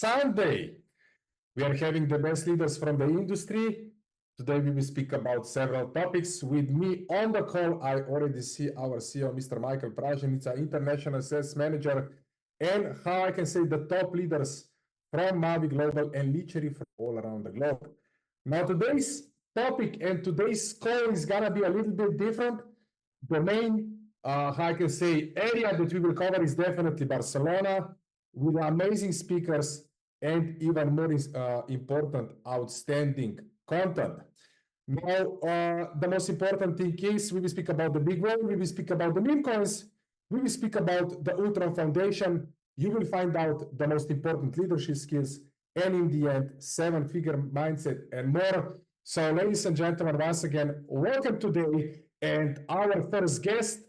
Sunday. We are having the best leaders from the industry. Today we will speak about several topics. With me on the call, I already see our CEO, Mr. Michael Praženica, International Sales Manager, and how I can say the top leaders from Mavie Global and literally from all around the globe. Now today's topic and today's call is gonna be a little bit different. The main, how I can say, area that we will cover is definitely Barcelona, with amazing speakers and even more important, outstanding content. Now, the most important thing is we will speak about the big whale, we will speak about the meme coins, we will speak about the Ultron Foundation. You will find out the most important leadership skills, and in the end, seven-figure mindset and more. So, ladies and gentlemen, once again, welcome today. And our first guest,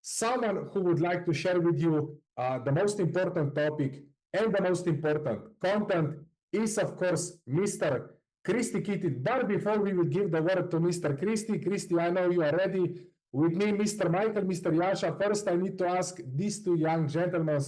someone who would like to share with you the most important topic and the most important content is, of course, Mr. Christy Kitty. But before we will give the word to Mr. Christy, I know you are ready. With me, Mr. Michael, Mr. Yasha. First, I need to ask these two young gentlemen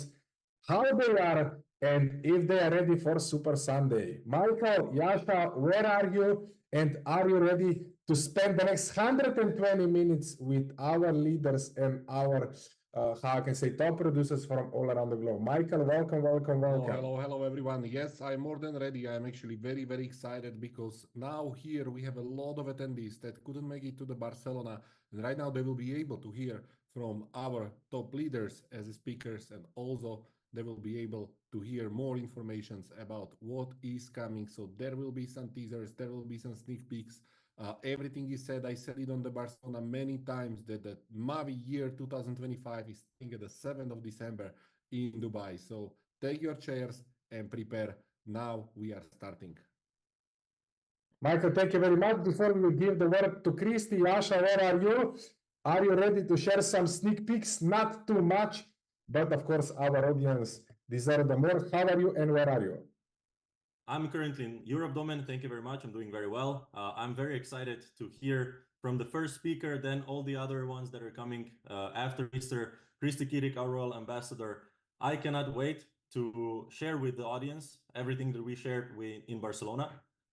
how they are and if they are ready for Super Sunday. Michael, Yasha, where are you? And are you ready to spend the next 120 minutes with our leaders and our, how I can say, top producers from all around the globe? Michael, welcome. Hello, everyone. Yes, I'm more than ready. I'm actually very, very excited because now here we have a lot of attendees that couldn't make it to the Barcelona. And right now they will be able to hear from our top leaders as speakers, and also they will be able to hear more informations about what is coming. So there will be some teasers, there will be some sneak peeks. Everything is said. I said it on the Barcelona many times that the Mavie year 2025 is starting at the 7th of December in Dubai. So take your chairs and prepare. Now we are starting. Michael, thank you very much. Before we give the word to Christy, Yasha, where are you? Are you ready to share some sneak peeks? Not too much, but of course our audience deserve the more. How are you and where are you? I'm currently in Europe, Domen. Thank you very much. I'm doing very well. I'm very excited to hear from the first speaker, then all the other ones that are coming after Mr. Christy Kirik, our Royal Ambassador. I cannot wait to share with the audience everything that we shared in Barcelona.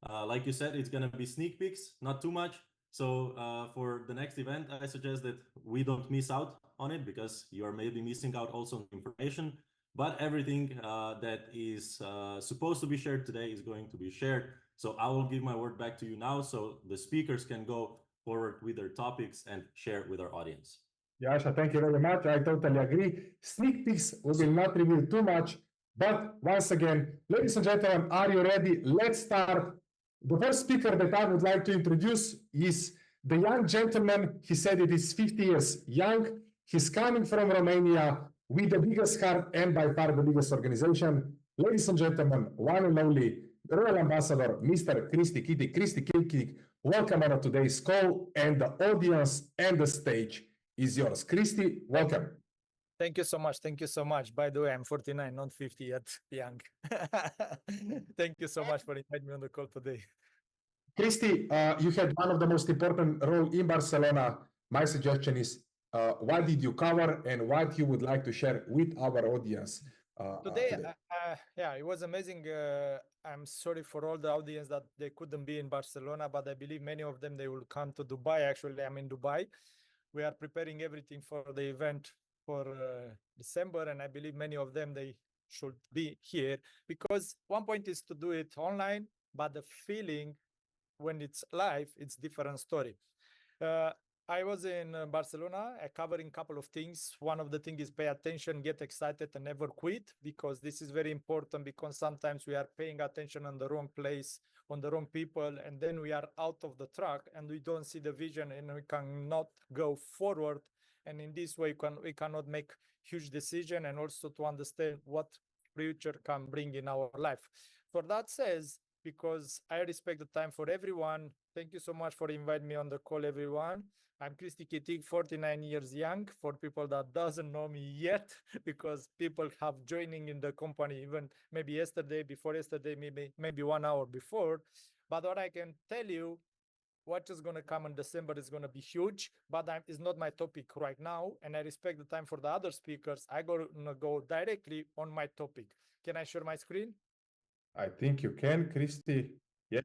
Like you said, it's going to be sneak peeks, not too much. So for the next event, I suggest that we don't miss out on it because you are maybe missing out also on information. But everything that is supposed to be shared today is going to be shared. So I will give my word back to you now so the speakers can go forward with their topics and share with our audience. Yasha, thank you very much. I totally agree. Sneak peeks, we will not reveal too much. But once again, ladies and gentlemen, are you ready? Let's start. The first speaker that I would like to introduce is the young gentleman. He said it is 50 years young. He's coming from Romania with the biggest heart and by far the biggest organization. Ladies and gentlemen, one and only Royal Ambassador, Mr. Christy Kitty. Christy Kitty, welcome on today's call, and the audience and the stage is yours. Christy, welcome. Thank you so much. Thank you so much. By the way, I'm 49, not 50 yet, young. Thank you so much for inviting me on the call today. Christy, you had one of the most important role in Barcelona. My suggestion is, what did you cover and what you would like to share with our audience today? Yeah, it was amazing. I'm sorry for all the audience that they couldn't be in Barcelona, but I believe many of them, they will come to Dubai. Actually, I'm in Dubai. We are preparing everything for the event for December, and I believe many of them, they should be here because one point is to do it online, but the feeling when it's live, it's different story. I was in Barcelona covering a couple of things. One of the things is pay attention, get excited, and never quit, because this is very important, because sometimes we are paying attention on the wrong place, on the wrong people, and then we are out of the track and we don't see the vision and we cannot go forward. And in this way, we cannot make huge decision, and also to understand what future can bring in our life. For that says, because I respect the time for everyone, thank you so much for inviting me on the call, everyone. I'm Christy Kitty, 49 years young, for people that doesn't know me yet, because people have joining in the company even maybe yesterday, before yesterday, maybe 1 hour before. But what I can tell you, what is going to come in December is going to be huge, but it's not my topic right now, and I respect the time for the other speakers. I'm going to go directly on my topic. Can I share my screen? I think you can, Christy. Yeah.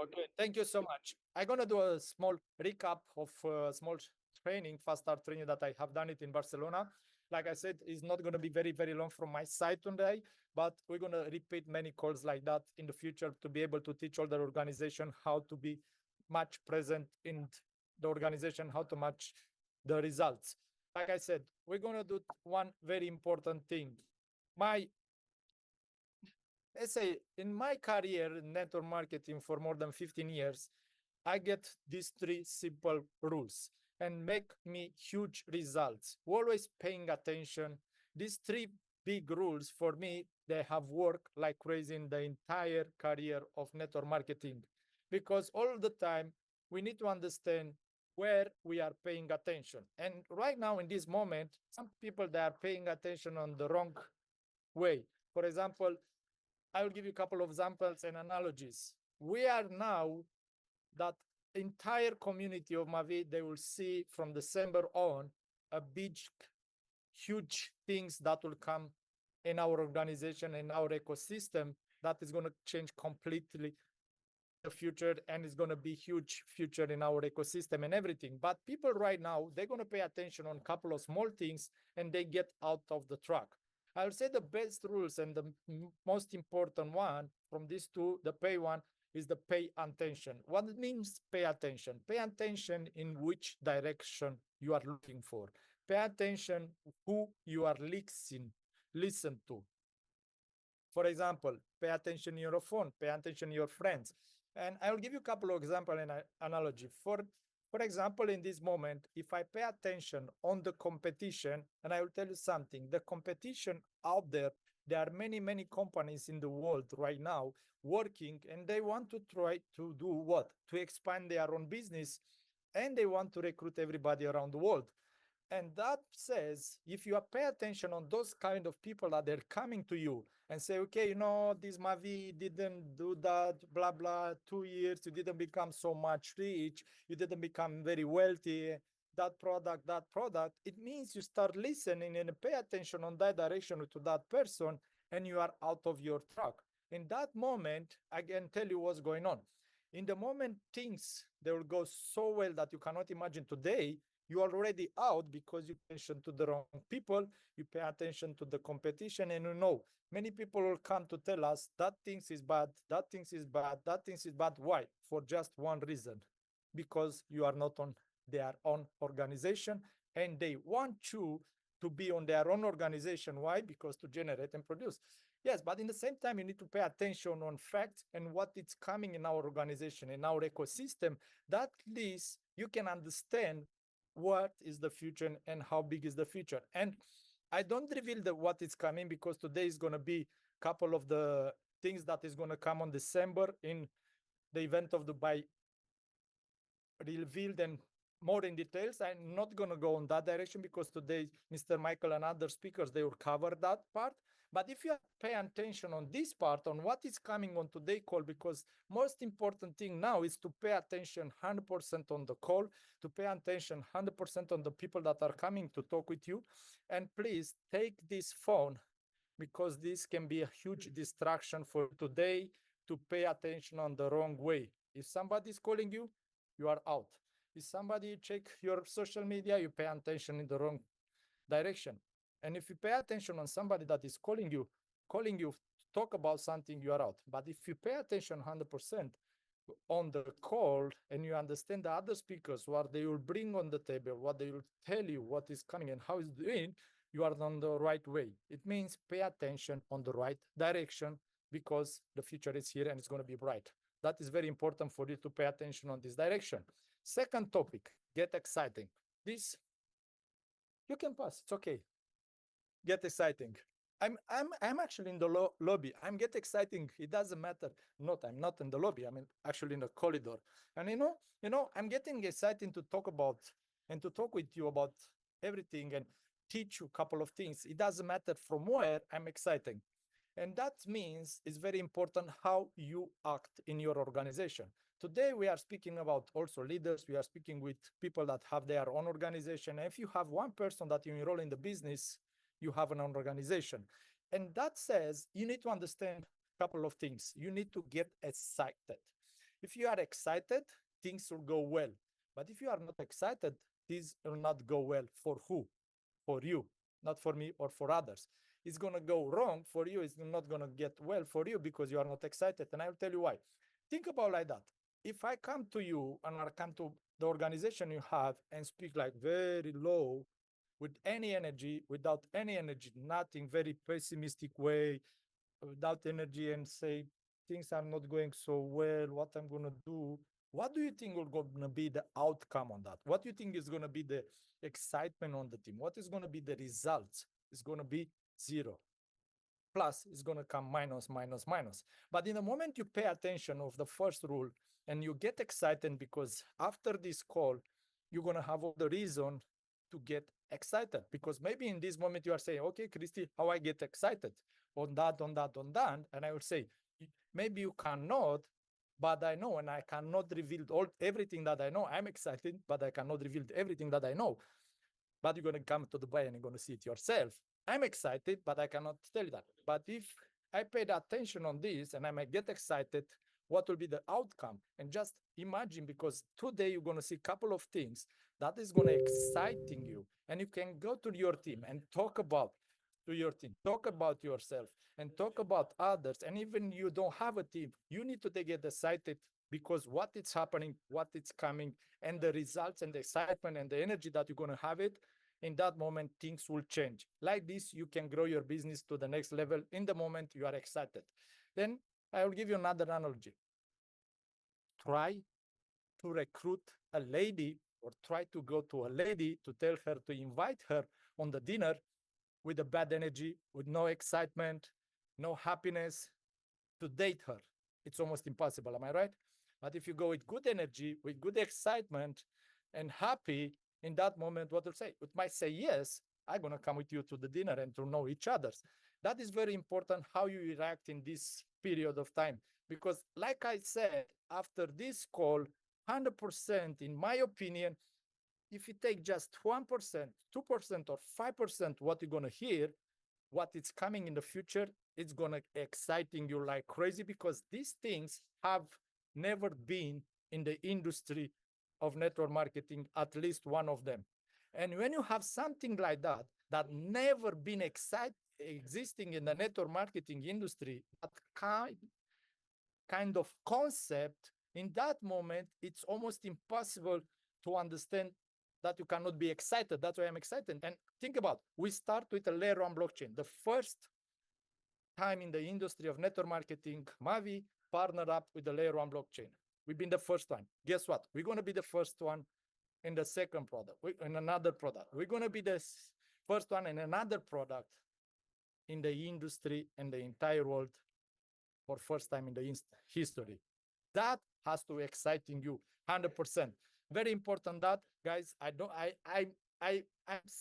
Okay, thank you so much. I'm gonna do a small recap of small training, fast start training that I have done it in Barcelona. Like I said, it's not gonna be very, very long from my side today, but we're gonna repeat many calls like that in the future to be able to teach all the organization how to be much present in the organization, how to match the results. Like I said, we're gonna do one very important thing. Let's say in my career in network marketing for more than 15 years, I get these three simple rules and make me huge results. Always paying attention. These three big rules for me, they have worked like crazy in the entire career of network marketing. Because all the time we need to understand where we are paying attention. And right now in this moment, some people they are paying attention on the wrong way. For example, I will give you a couple of examples and analogies. We are now that entire community of Mavie, they will see from December on a big, huge things that will come in our organization, in our ecosystem, that is going to change completely the future and it's going to be huge future in our ecosystem and everything. But people right now, they're going to pay attention on a couple of small things and they get out of the track. I would say the best rules and the most important one from these two, the pay one, is the pay attention. What it means pay attention? Pay attention in which direction you are looking for. Pay attention who you are listen to. For example, pay attention to your phone, pay attention to your friends. And I'll give you a couple of examples and analogy. For example, in this moment, if I pay attention on the competition, and I will tell you something, the competition out there are many, many companies in the world right now working, and they want to try to do what? To expand their own business, and they want to recruit everybody around the world. And that says, if you pay attention on those kind of people that they're coming to you and say, okay, this Mavie didn't do that, blah, blah, 2 years, you didn't become so much rich, you didn't become very wealthy, that product, it means you start listening and pay attention on that direction to that person and you are out of your track. In that moment, I can tell you what's going on. In the moment things, they will go so well that you cannot imagine today, you are already out because you pay attention to the wrong people, you pay attention to the competition, and many people will come to tell us that things is bad, that things is bad, that things is bad. Why? For just one reason, because you are not on their own organization and they want you to be on their own organization. Why? Because to generate and produce. Yes, but in the same time, you need to pay attention on facts and what is coming in our organization, in our ecosystem, that at least you can understand what is the future and how big is the future. And I don't reveal what is coming because today is going to be a couple of the things that is going to come on December in the event of Dubai revealed and more in details. I'm not going to go on that direction because today Mr. Michael and other speakers, they will cover that part. But if you pay attention on this part, on what is coming on today's call, because most important thing now is to pay attention 100% on the call, to pay attention 100% on the people that are coming to talk with you. And please take this phone because this can be a huge distraction for today to pay attention on the wrong way. If somebody is calling you, you are out. If somebody check your social media, you pay attention in the wrong direction. And if you pay attention on somebody that is calling you to talk about something, you are out. But if you pay attention 100% on the call and you understand the other speakers, what they will bring on the table, what they will tell you, what is coming and how it's doing, you are on the right way. It means pay attention on the right direction because the future is here and it's going to be bright. That is very important for you to pay attention on this direction. Second topic, get exciting. This, you can pass, it's okay. Get exciting. I'm actually in the lobby. I'm get exciting. It doesn't matter. I'm not in the lobby. I'm actually in the corridor. And I'm getting excited to talk about and to talk with you about everything and teach you a couple of things. It doesn't matter from where I'm excited. And that means it's very important how you act in your organization. Today, we are speaking about also leaders. We are speaking with people that have their own organization. And if you have one person that you enroll in the business, you have an organization. And that says you need to understand couple of things. You need to get excited. If you are excited, things will go well. But if you are not excited, things will not go well. For who? For you, not for me or for others. It's going to go wrong for you. It's not going to get well for you because you are not excited. And I'll tell you why. Think about like that. If I come to you and I come to the organization you have and speak like very low, with any energy, without any energy, nothing, very pessimistic way, without energy, and say things are not going so well, what I'm going to do, what do you think will going to be the outcome on that? What do you think is going to be the excitement on the team? What is going to be the results? It's going to be zero. Plus, it's going to come minus, minus, minus. But in the moment you pay attention of the first rule and you get excited, because after this call, you're going to have all the reason to get excited, because maybe in this moment you are saying, okay, Christy, how I get excited on that, on that, on that. And I will say, maybe you cannot, but I know, and I cannot reveal everything that I know. I'm excited, but I cannot reveal everything that I know. But you're going to come to Dubai and you're going to see it yourself. I'm excited, but I cannot tell you that. But if I paid attention on this and I might get excited, what will be the outcome? And just imagine, because today you're going to see a couple of things that is going to exciting you. And you can go to your team and talk about to your team, talk about yourself and talk about others. And even you don't have a team, you need to get excited, because what is happening, what is coming, and the results and the excitement and the energy that you're going to have it, in that moment, things will change. Like this, you can grow your business to the next level in the moment you are excited. Then I will give you another analogy. Try to recruit a lady, or try to go to a lady to tell her to invite her on the dinner with a bad energy, with no excitement, no happiness, to date her. It's almost impossible, am I right? But if you go with good energy, with good excitement and happy, in that moment, what will say? It might say, yes, I'm going to come with you to the dinner and to know each other. That is very important, how you react in this period of time. Because like I said, after this call, 100%, in my opinion, if you take just 1%, 2%, or 5%, what you're going to hear, what is coming in the future, it's going to exciting you like crazy, because these things have never been in the industry of network marketing, at least one of them. And when you have something like that, that never been existing in the network marketing industry, that kind of concept, in that moment, it's almost impossible to understand that you cannot be excited. That's why I'm excited. And think about, we start with a layer one blockchain. The first time in the industry of network marketing, Mavie partnered up with the layer one blockchain. We've been the first one. Guess what? We're going to be the first one in the second product, in another product. We're going to be the first one in another product in the industry and the entire world for first time in the history. That has to exciting you 100%. Very important that, guys. I'm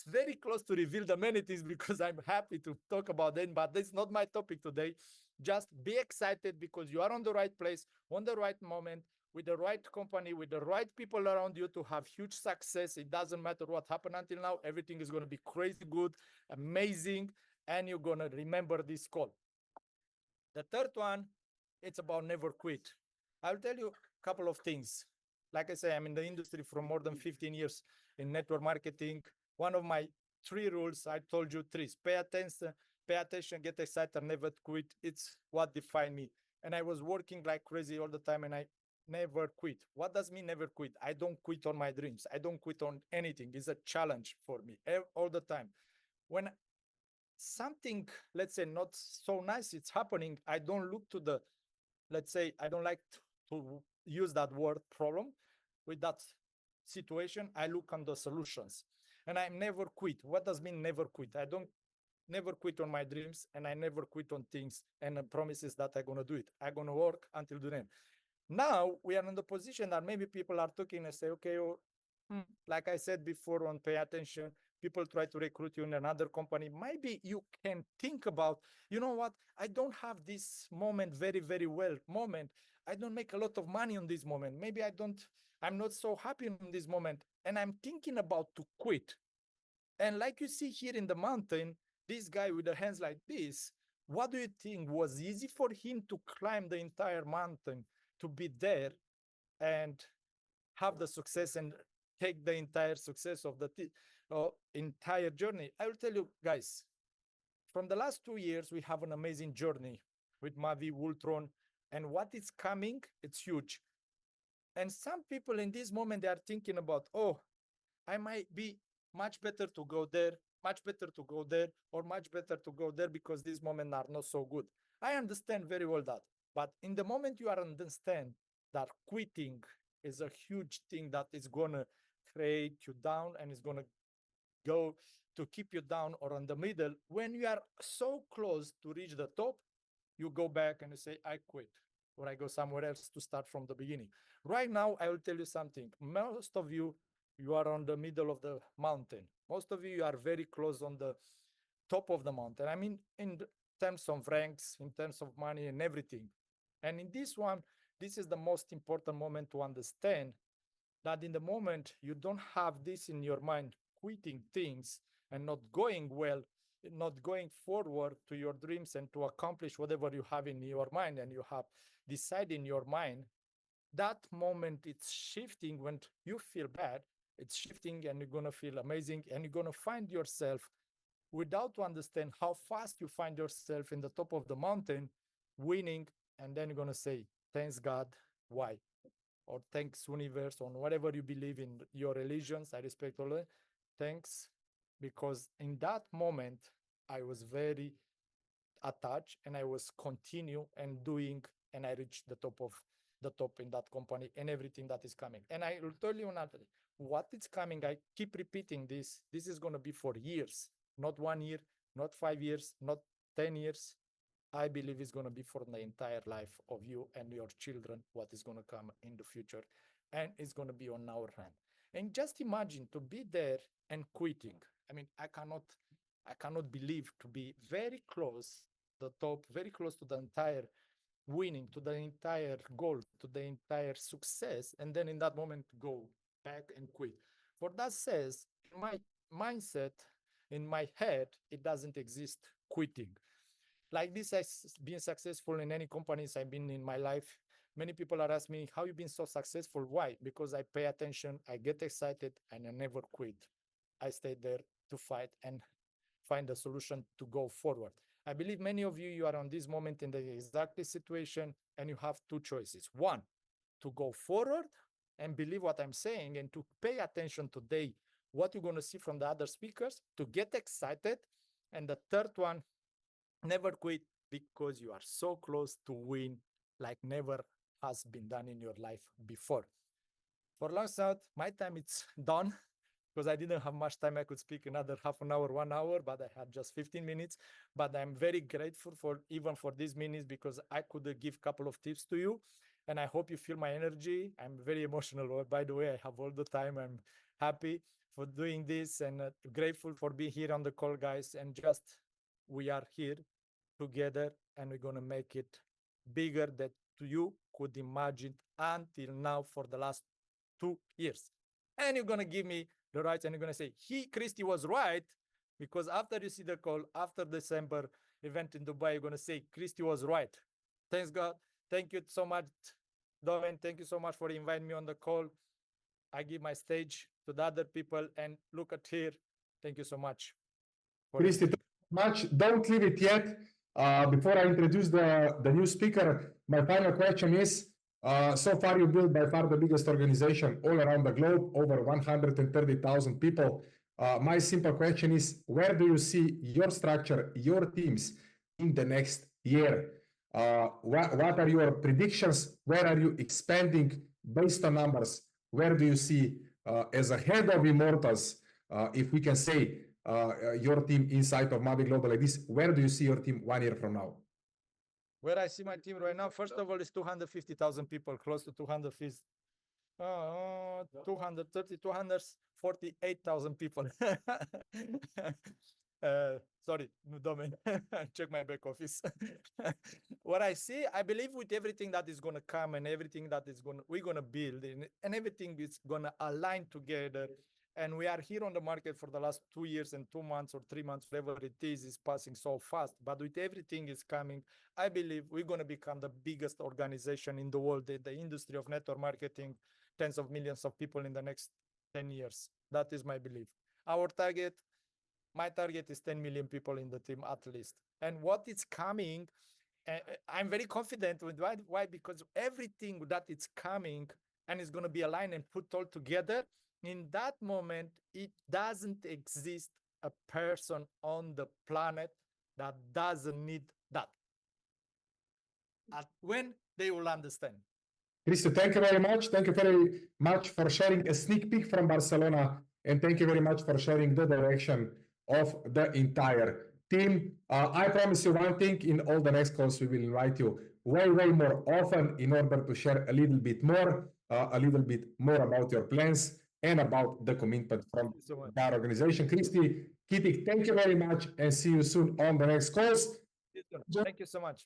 very close to reveal the many things, because I'm happy to talk about them, but that's not my topic today. Just be excited, because you are on the right place, on the right moment, with the right company, with the right people around you to have huge success. It doesn't matter what happened until now. Everything is going to be crazy good, amazing, and you're going to remember this call. The third one, it's about never quit. I'll tell you a couple of things. Like I say, I'm in the industry for more than 15 years in network marketing. One of my 3 rules, I told you 3: pay attention, get excited, never quit. It's what defined me. And I was working like crazy all the time, and I never quit. What does mean never quit? I don't quit on my dreams. I don't quit on anything. It's a challenge for me all the time. When something, let's say, not so nice, it's happening, I don't look to the, let's say, I don't like to use that word problem with that situation. I look on the solutions, and I never quit. What does mean never quit? I don't never quit on my dreams, and I never quit on things and promises that I'm going to do it. I'm going to work until the end. Now we are in the position that maybe people are talking and say, okay, like I said before, on pay attention, people try to recruit you in another company. Maybe you can think about, you know what, I don't have this moment very, very well moment. I don't make a lot of money on this moment. Maybe I'm not so happy in this moment, and I'm thinking about to quit. And like you see here in the mountain, this guy with the hands like this, what do you think was easy for him to climb the entire mountain, to be there and have the success and take the entire success of the entire journey? I will tell you guys, from the last 2 years, we have an amazing journey with Mavie, Ultron, and what is coming, it's huge. And some people in this moment, they are thinking about, oh, I might be much better to go there, much better to go there, or much better to go there because these moments are not so good. I understand very well that. But in the moment you are understand that quitting is a huge thing that is going to create you down and is going to go to keep you down or on the middle, when you are so close to reach the top, you go back and you say, I quit, or I go somewhere else to start from the beginning. Right now, I will tell you something. Most of you, you are on the middle of the mountain. Most of you are very close on the top of the mountain. I mean, in terms of ranks, in terms of money and everything. And in this one, this is the most important moment to understand that in the moment you don't have this in your mind, quitting things and not going well, not going forward to your dreams and to accomplish whatever you have in your mind and you have decided in your mind, that moment it's shifting. When you feel bad, it's shifting and you're going to feel amazing and you're going to find yourself, without to understand how fast you find yourself in the top of the mountain, winning. And then you're going to say, thanks God. Why? Or thanks universe, on whatever you believe in your religions. I respect all that. Thanks, because in that moment I was very attached and I was continue and doing, and I reached the top in that company and everything that is coming. And I will tell you another, what is coming, I keep repeating this is going to be for years, not 1 year, not 5 years, not 10 years. I believe it's going to be for the entire life of you and your children, what is going to come in the future. And it's going to be on our hand. And just imagine to be there and quitting. I mean, I cannot believe to be very close the top, very close to the entire winning, to the entire goal, to the entire success. And then in that moment, go back and quit. For that says, in my mindset, in my head, it doesn't exist quitting. Like this, I've been successful in any companies I've been in my life. Many people are asking me, how you been so successful? Why? Because I pay attention, I get excited, and I never quit. I stay there to fight and find a solution to go forward. I believe many of you, you are on this moment in the exact situation, and you have two choices. One, to go forward and believe what I'm saying and to pay attention today, what you're going to see from the other speakers, to get excited. And the third one, never quit, because you are so close to win like never has been done in your life before. For long out, my time it's done, because I didn't have much time. I could speak another half an hour, 1 hour, but I had just 15 minutes. But I'm very grateful for even for these minutes, because I could give a couple of tips to you. And I hope you feel my energy. I'm very emotional. By the way, I have all the time. I'm happy for doing this and grateful for being here on the call, guys. And just we are here together, and we're going to make it bigger than you could imagine until now for the last 2 years. And you're going to give me the rights, and you're going to say, Christy was right, because after you see the call, after December event in Dubai, you're going to say, Christy was right. Thanks God. Thank you so much, Domen. Thank you so much for inviting me on the call. I give my stage to the other people, and look at here. Thank you so much. Christy, thank you so much. Don't leave it yet. Before I introduce the new speaker, my final question is, so far you built by far the biggest organization all around the globe, over 130,000 people. My simple question is, where do you see your structure, your teams in the next year? What are your predictions? Where are you expanding based on numbers? Where do you see as a head of Immortals, if we can say, your team inside of Mavie Global like this? Where do you see your team 1 year from now? Where I see my team right now, first of all, is 250,000 people, close to 250, 230, 248,000 people. Sorry, Domen, check my back office. What I see, I believe with everything that is going to come and everything that is we're going to build, and everything is going to align together, And we are here on the market for the last 2 years and 2 months or 3 months, whatever it is passing so fast. But with everything is coming, I believe we're going to become the biggest organization in the world, in the industry of network marketing, tens of millions of people in the next 10 years. That is my belief. My target is 10 million people in the team at least. And what is coming, I'm very confident with why? Because everything that is coming and is going to be aligned and put all together, in that moment, it doesn't exist a person on the planet that doesn't need that. When they will understand. Cristo, thank you very much. Thank you very much for sharing a sneak peek from Barcelona, and thank you very much for sharing the direction of the entire team. I promise you one thing, in all the next calls, we will invite you way more often in order to share a little bit more about your plans and about the commitment from our organization. Kristi, Kitty, thank you very much, and see you soon on the next calls. Thank you so much.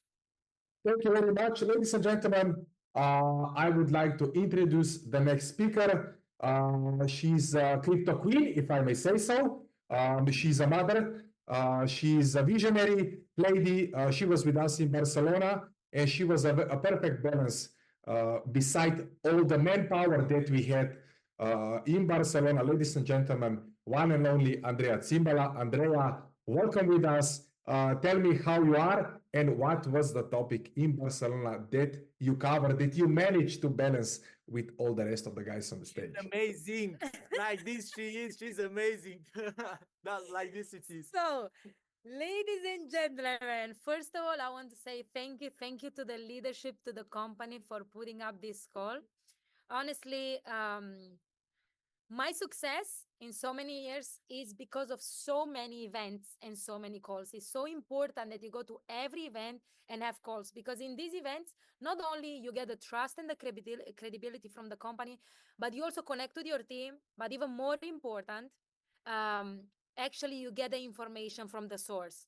Thank you very much, ladies and gentlemen. I would like to introduce the next speaker. She's a crypto queen, if I may say so. She's a mother. She's a visionary lady. She was with us in Barcelona, and she was a perfect balance beside all the manpower that we had in Barcelona. Ladies and gentlemen, one and only Andrea Zimbala. Andrea, welcome with us. Tell me how you are and what was the topic in Barcelona that you covered, that you managed to balance with all the rest of the guys on the stage. She's amazing. Like this she is. She's amazing. That's like this it is. So, ladies and gentlemen, first of all, I want to say thank you. Thank you to the leadership, to the company for putting up this call. Honestly, my success in so many years is because of so many events and so many calls. It's so important that you go to every event and have calls, because in these events, not only you get the trust and the credibility from the company, but you also connect with your team. But even more important, actually you get the information from the source.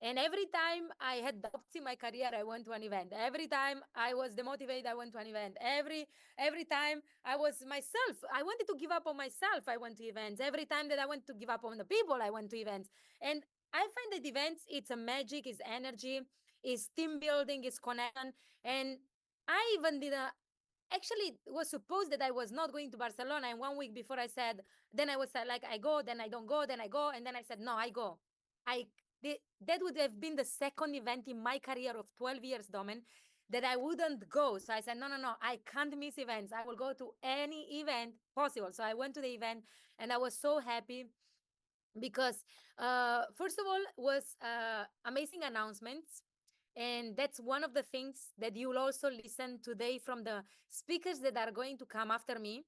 And every time I had doubts in my career, I went to an event. Every time I was demotivated, I went to an event. Every time I was myself, I wanted to give up on myself, I went to events. Every time that I wanted to give up on the people, I went to events. And I find that events, it's a magic, it's energy, it's team building, it's connection. And I even did actually was supposed that I was not going to Barcelona. And 1 week before I said, then I was like, I go, then I don't go, then I go. And then I said, no, I go. That would have been the second event in my career of 12 years, Domen, that I wouldn't go. So I said, no, I can't miss events. I will go to any event possible. So I went to the event and I was so happy because, first of all, was amazing announcements. And that's one of the things that you'll also listen today from the speakers that are going to come after me.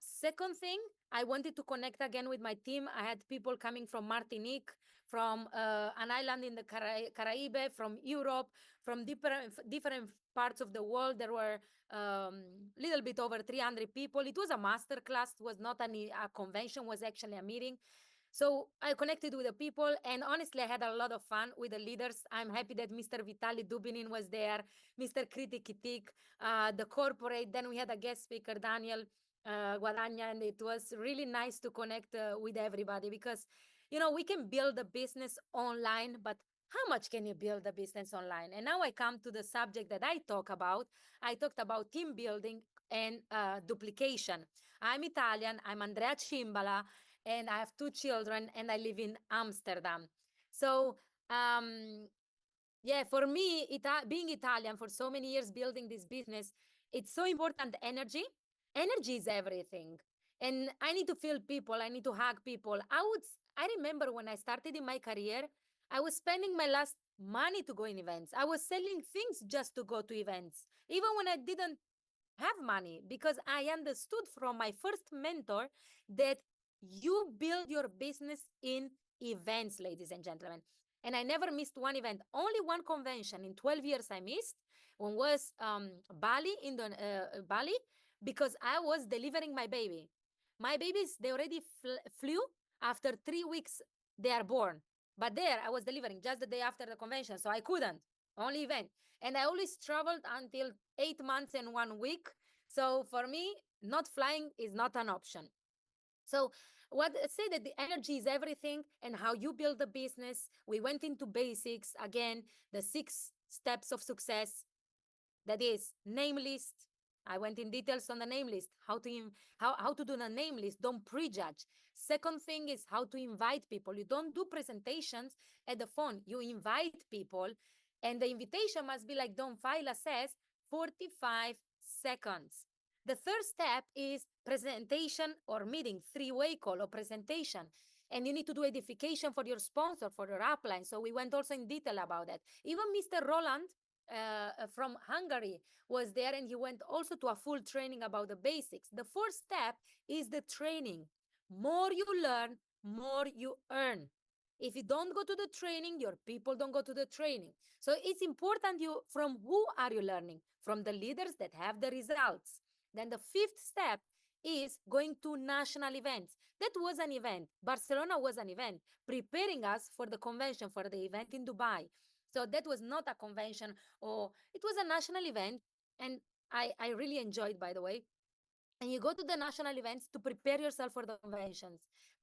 Second thing, I wanted to connect again with my team. I had people coming from Martinique, from an island in the Caribbean, from Europe, from different parts of the world. There were little bit over 300 people. It was a master class. It was not a convention, it was actually a meeting. So I connected with the people, and honestly, I had a lot of fun with the leaders. I'm happy that Mr. Vitaly Dubinin was there, Mr. Kriti Kitik, the corporate. Then we had a guest speaker, Daniel Guadagna, and it was really nice to connect with everybody, because, you know, we can build a business online, but how much can you build a business online? And now I come to the subject that I talk about. I talked about team building and duplication. I'm Italian, I'm Andrea Cimbala, and I have 2 children, and I live in Amsterdam. So, yeah, for me, being Italian for so many years, building this business, it's so important. Energy is everything. And I need to feel people. I need to hug people. I remember when I started in my career, I was spending my last money to go in events. I was selling things just to go to events, even when I didn't have money, because I understood from my first mentor that you build your business in events, ladies and gentlemen. And I never missed one event. Only one convention in 12 years I missed. One was Bali, Bali, because I was delivering my baby. My babies, they already flew. After 3 weeks, they are born. But there, I was delivering just the day after the convention, so I couldn't. Only event. And I always traveled until 8 months and 1 week. So for me, not flying is not an option. So what say that the energy is everything and how you build the business. We went into basics again, the 6 steps of success. That is name list. I went in details on the name list, how to do the name list. Don't prejudge. Second thing is how to invite people. You don't do presentations at the phone. You invite people, and the invitation must be like Don Fila says, 45 seconds. The third step is presentation or meeting, 3-way call or presentation. And you need to do edification for your sponsor, for your upline. So we went also in detail about that. Even Mr. Roland from Hungary was there, and he went also to a full training about the basics. The fourth step is the training. More you learn, more you earn. If you don't go to the training, your people don't go to the training. So it's important from who are you learning? From the leaders that have the results. Then the fifth step is going to national events. That was an event. Barcelona was an event, preparing us for the convention, for the event in Dubai. So that was not a convention, or it was a national event. And I really enjoyed, by the way. And you go to the national events to prepare yourself for the conventions,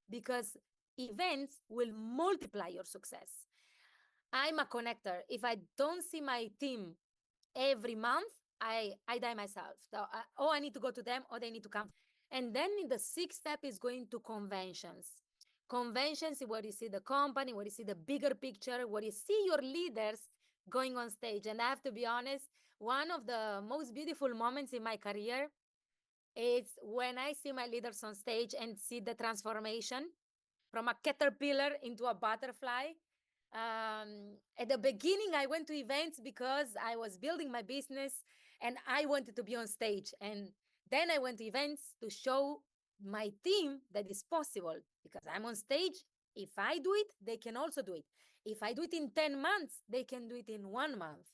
because events will multiply your success. I'm a connector. If I don't see my team every month, I die myself. So I need to go to them, or they need to come. And then in the sixth step is going to conventions. Conventions where you see the company, where you see the bigger picture, where you see your leaders going on stage. And I have to be honest, one of the most beautiful moments in my career is when I see my leaders on stage and see the transformation from a caterpillar into a butterfly. At the beginning, I went to events because I was building my business and I wanted to be on stage. And then I went to events to show my team that it's possible, because I'm on stage. If I do it, they can also do it. If I do it in 10 months, they can do it in 1 month.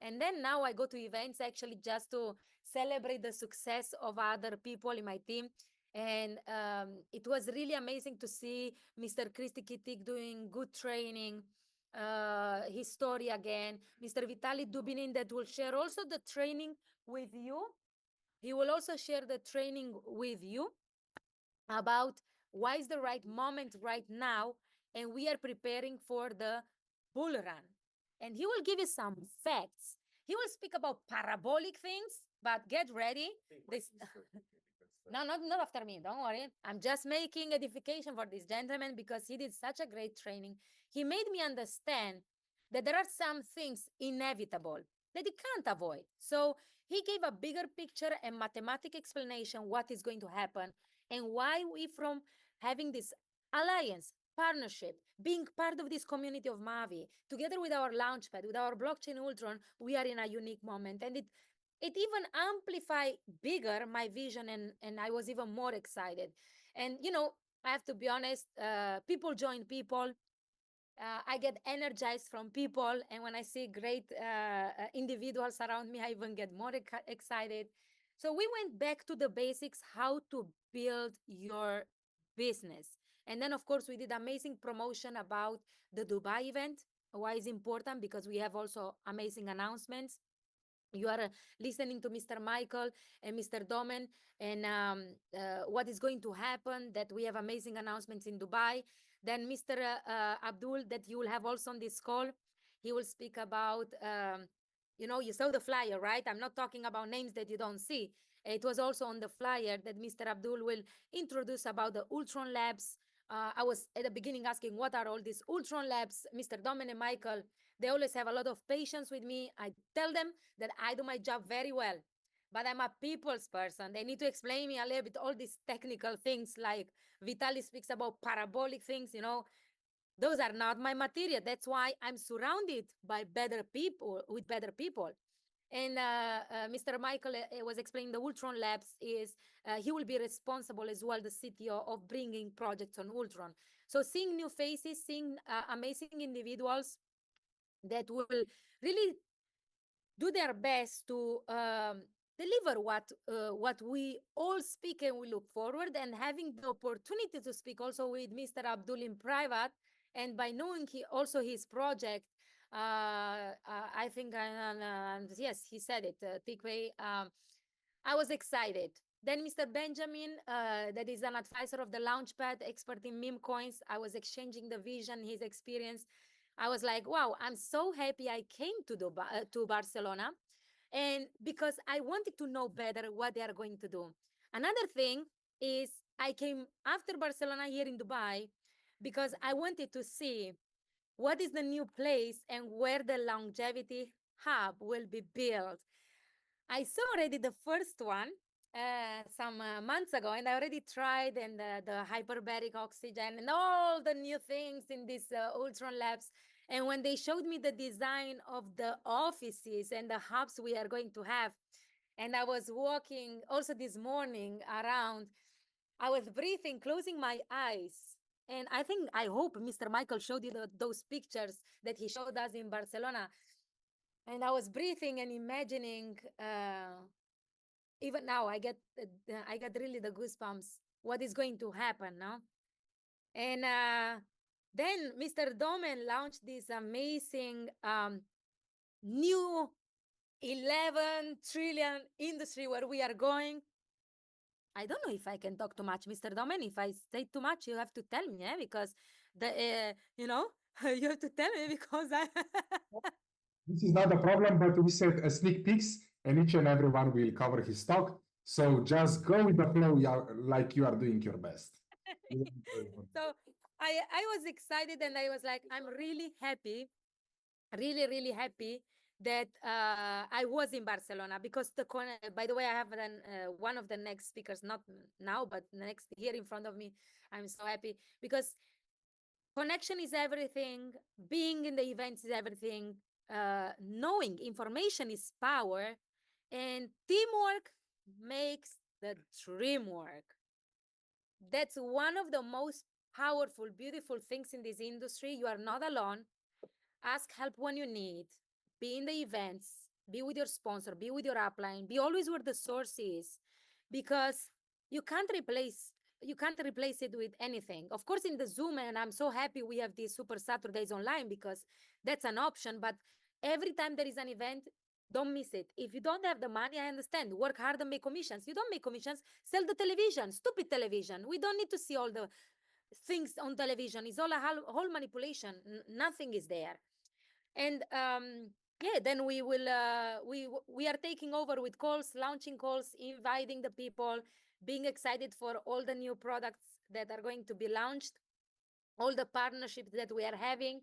And then now I go to events actually just to celebrate the success of other people in my team. And it was really amazing to see Mr. Christy Kittik doing good training, his story again. Mr. Vitaly Dubinin, that will share also the training with you. He will also share the training with you about why is the right moment right now, and we are preparing for the bull run. And he will give you some facts. He will speak about parabolic things, but get ready. This no, not after me. Don't worry. I'm just making edification for this gentleman because he did such a great training. He made me understand that there are some things inevitable that you can't avoid. So he gave a bigger picture and mathematic explanation what is going to happen, and why we, from having this alliance, partnership, being part of this community of Mavie, together with our launchpad, with our blockchain Ultron, we are in a unique moment. And it even amplify bigger my vision, and I was even more excited. And I have to be honest, people join people. I get energized from people, and when I see great individuals around me, I even get more excited. So we went back to the basics, how to build your business. And then, of course, we did amazing promotion about the Dubai event. Why is important? Because we have also amazing announcements. You are listening to Mr. Michael and Mr. Domen, and what is going to happen, that we have amazing announcements in Dubai. Then Mr. Abdul, that you will have also on this call, he will speak about, you saw the flyer, right? I'm not talking about names that you don't see. It was also on the flyer that Mr. Abdul will introduce about the Ultron Labs. I was at the beginning asking, what are all these Ultron Labs? Mr. Domen and Michael, they always have a lot of patience with me. I tell them that I do my job very well, but I'm a people's person. They need to explain me a little bit all these technical things, like Vitaly speaks about parabolic things, those are not my material. That's why I'm surrounded by better people, with better people. And Mr. Michael was explaining the Ultron Labs is, he will be responsible as well, the CTO, of bringing projects on Ultron. So seeing new faces, seeing amazing individuals that will really do their best to deliver what we all speak and we look forward, and having the opportunity to speak also with Mr. Abdul in private, and by knowing also his project, I think, yes, he said it, Tikve, I was excited Then Mr. Benjamin, that is an advisor of the Launchpad, expert in meme coins. I was exchanging the vision, his experience. I was like, wow, I'm so happy I came to Barcelona, and because I wanted to know better what they are going to do. Another thing is I came after Barcelona here in Dubai because I wanted to see what is the new place and where the longevity hub will be built. I saw already the first one some months ago, and I already tried and the hyperbaric oxygen and all the new things in these Ultron labs. And when they showed me the design of the offices and the hubs we are going to have, and I was walking also this morning around, I was breathing, closing my eyes. And I hope Mr. Michael showed you those pictures that he showed us in Barcelona. And I was breathing and imagining, even now I get really the goosebumps, what is going to happen now. And then Mr. Domen launched this amazing new 11 trillion industry where we are going. I don't know if I can talk too much, Mr. Domen. If I say too much, you have to tell me, because you have to tell me because I. This is not a problem, but we set a sneak peeks, and each and everyone will cover his talk. So just go with the flow, like you are doing your best. So I was excited, and I was like, I'm really happy, really happy that I was in Barcelona, because by the way, I have one of the next speakers, not now, but next here in front of me. I'm so happy because connection is everything. Being in the events is everything. Knowing information is power, and teamwork makes the dream work. That's one of the most powerful, beautiful things in this industry. You are not alone. Ask help when you need. Be in the events. Be with your sponsor. Be with your upline. Be always where the source is, because you can't replace it with anything. Of course, in the Zoom, and I'm so happy we have these Super Saturdays online, because that's an option. But every time there is an event, don't miss it. If you don't have the money, I understand. Work hard and make commissions. You don't make commissions, sell the television, stupid television. We don't need to see all the things on television. It's all a whole manipulation. Nothing is there. And yeah, then we will we are taking over with calls, launching calls, inviting the people, being excited for all the new products that are going to be launched, all the partnerships that we are having.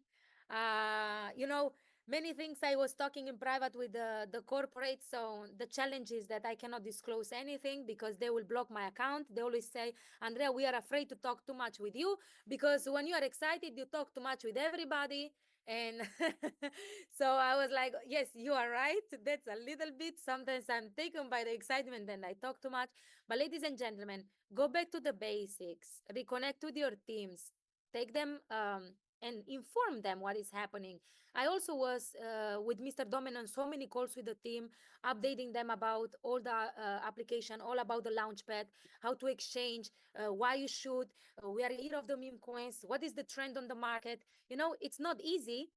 Many things I was talking in private with the corporate. So the challenge is that I cannot disclose anything, because they will block my account. They always say, Andrea, we are afraid to talk too much with you, because when you are excited, you talk too much with everybody. And so I was like, yes, you are right. That's a little bit. Sometimes I'm taken by the excitement and I talk too much. But ladies and gentlemen, go back to the basics, reconnect with your teams, take them and inform them what is happening. I also was with Mr. Domen on so many calls with the team, updating them about all the application, all about the Launchpad, how to exchange, why you should. We are here of the meme coins. What is the trend on the market? It's not easy,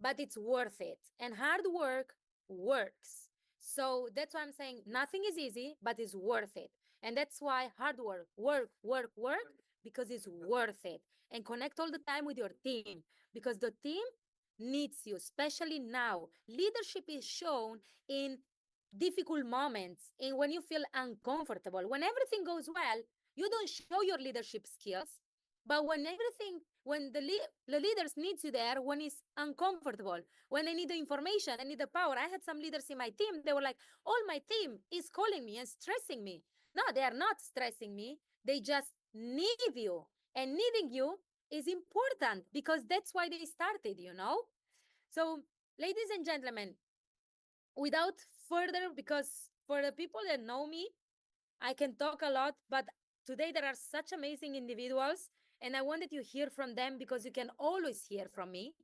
but it's worth it. And hard work works. So that's why I'm saying nothing is easy, but it's worth it. And that's why hard work, because it's worth it. And connect all the time with your team, because the team needs you, especially now. Leadership is shown in difficult moments, and when you feel uncomfortable. When everything goes well, you don't show your leadership skills. But when the leaders needs you there, when it's uncomfortable, when I need the information, I need the power. I had some leaders in my team, they were like, all my team is calling me and stressing me. No, they are not stressing me. They just need you. And needing you is important, because that's why they started. So, ladies and gentlemen, without further, because for the people that know me, I can talk a lot, but today there are such amazing individuals, and I wanted to hear from them, because you can always hear from me.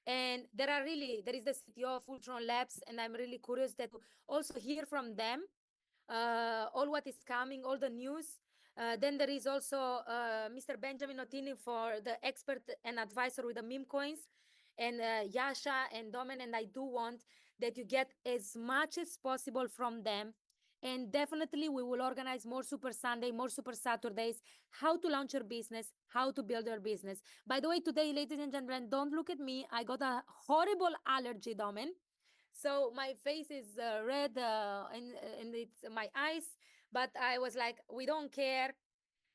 And there is the CTO of Ultron Labs, and I'm really curious that also hear from them all what is coming, all the news. Then there is also Mr. Benjamin Ottini, for the expert and advisor with the meme coins, and Yasha and Domen. And I do want that you get as much as possible from them, And definitely we will organize more Super Sunday, more Super Saturdays, how to launch your business, how to build your business. By the way, today, ladies and gentlemen, don't look at me. I got a horrible allergy, Domen. So my face is red and it's my eyes, but I was like, we don't care.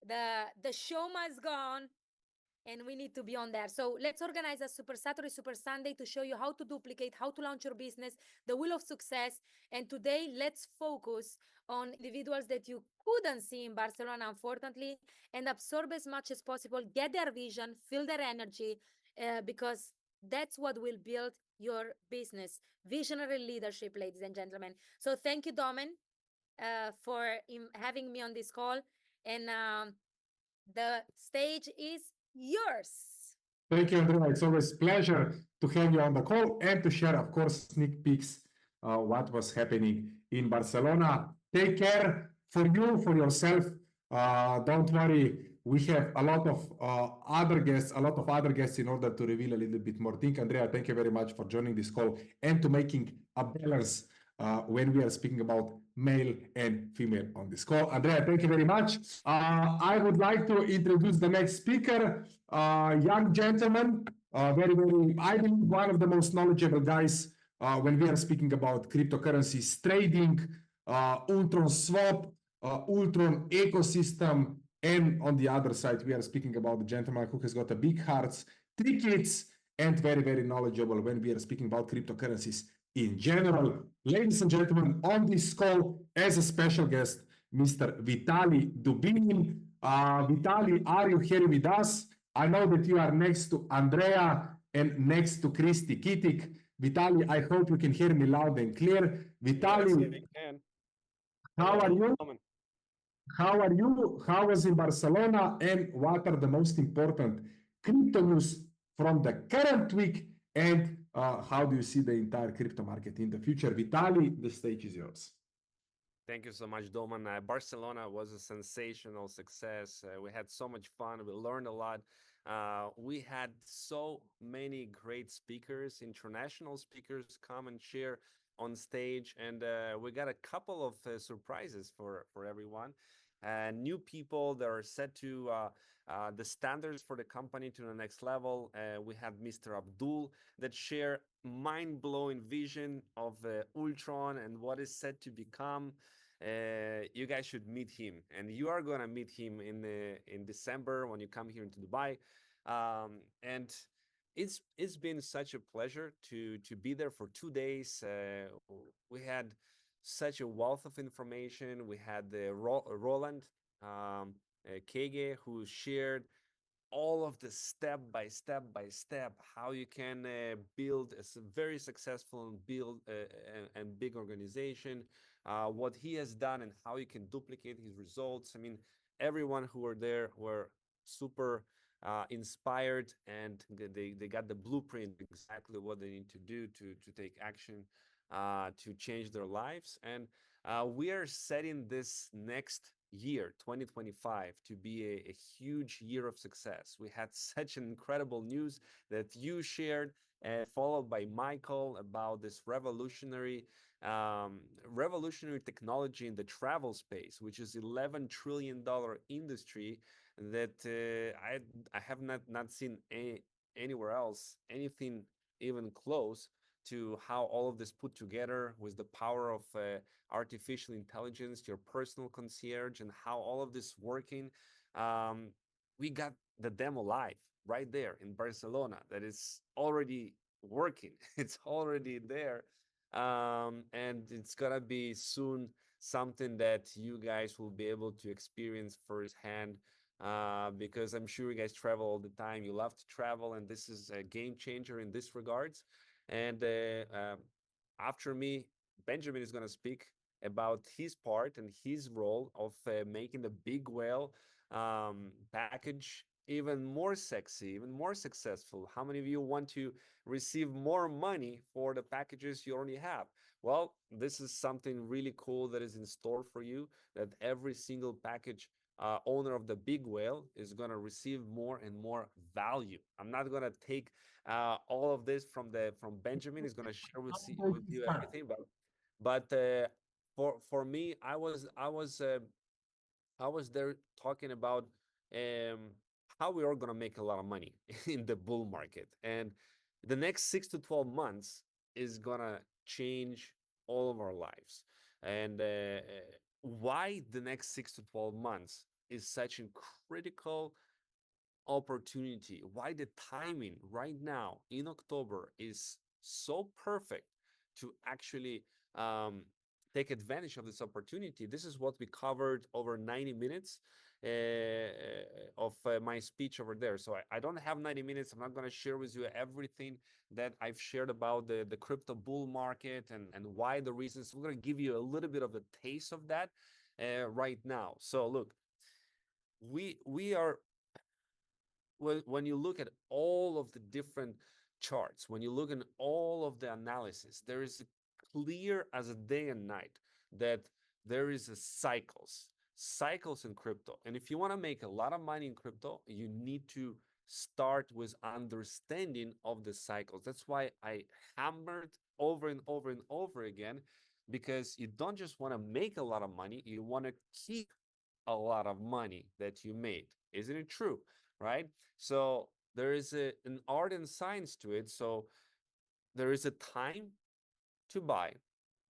The show must go on and we need to be on there. So let's organize a Super Saturday, Super Sunday to show you how to duplicate, how to launch your business, the wheel of success. And today, let's focus on individuals that you couldn't see in Barcelona, unfortunately, and absorb as much as possible, get their vision, feel their energy, because that's what will build your business. Visionary leadership, ladies and gentlemen. So thank you, Domen, for having me on this call. And the stage is yours. Thank you, Andrea. It's always pleasure to have you on the call and to share, of course, sneak peeks what was happening in Barcelona. Take care for you, for yourself. Don't worry. We have a lot of other guests in order to reveal a little bit more thing. Andrea, thank you very much for joining this call and to making a balance when we are speaking about male and female on this call. Andrea, thank you very much. I would like to introduce the next speaker, young gentleman, very, I believe one of the most knowledgeable guys when we are speaking about cryptocurrencies trading, Ultron swap, Ultron ecosystem, and on the other side, we are speaking about the gentleman who has got a big heart, 3 kids, and very, very knowledgeable when we are speaking about cryptocurrencies in general. Ladies and gentlemen, on this call, as a special guest, Mr. Vitaly Dubinin. Vitaly, are you here with us? I know that you are next to Andrea and next to Christy Kitik. Vitaly, I hope you can hear me loud and clear. Vitaly, yes, how are you? How are you? How was in Barcelona? And what are the most important crypto news from the current week? And how do you see the entire crypto market in the future? Vitaly, the stage is yours. Thank you so much, Doman. Barcelona was a sensational success. We had so much fun. We learned a lot. We had so many great speakers, international speakers come and share on stage. And we got a couple of surprises for everyone. New people that are set to the standards for the company to the next level. We had Mr. Abdul that share mind-blowing vision of Ultron and what is set to become. You guys should meet him, and you are gonna meet him in December when you come here into Dubai. And it's been such a pleasure to be there for 2 days. We had such a wealth of information. We had the Roland Kege, who shared all of the step by step how you can build a very successful and build and big organization, what he has done and how you can duplicate his results. I mean, everyone who were there were super inspired, and they got the blueprint exactly what they need to do to take action to change their lives. And we are setting this next year 2025 to be a huge year of success. We had such an incredible news that you shared, followed by Michael, about this revolutionary technology in the travel space, which is $11 trillion industry that I have not seen anywhere else anything even close to how all of this put together with the power of artificial intelligence, your personal concierge, and how all of this working. We got the demo live right there in Barcelona that is already working. It's already there. And it's gonna be soon something that you guys will be able to experience firsthand, because I'm sure you guys travel all the time. You love to travel, and this is a game changer in this regards. And after me, Benjamin is going to speak about his part and his role of making the big whale package even more sexy, even more successful. How many of you want to receive more money for the packages you already have? Well, this is something really cool that is in store for you, that every single package owner of the big whale is going to receive more and more value. I'm not going to take all of this from Benjamin. Is going to share with you everything, but for me, I was there talking about how we are gonna make a lot of money in the bull market, and the next 6 to 12 months is gonna change all of our lives. And why the next 6 to 12 months is such a critical opportunity, why the timing right now in October is so perfect to actually take advantage of this opportunity. This is what we covered over 90 minutes of my speech over there. So I don't have 90 minutes. I'm not going to share with you everything that I've shared about the crypto bull market and why the reasons. I'm going to give you a little bit of a taste of that right now. So look, we are when you look at all of the different charts, when you look at all of the analysis, there is clear as a day and night that there is a cycles in crypto. And if you want to make a lot of money in crypto, you need to start with understanding of the cycles. That's why I hammered over and over and over again, because you don't just want to make a lot of money, you want to keep a lot of money that you made. Isn't it true? Right? So there is an art and science to it. So there is a time to buy,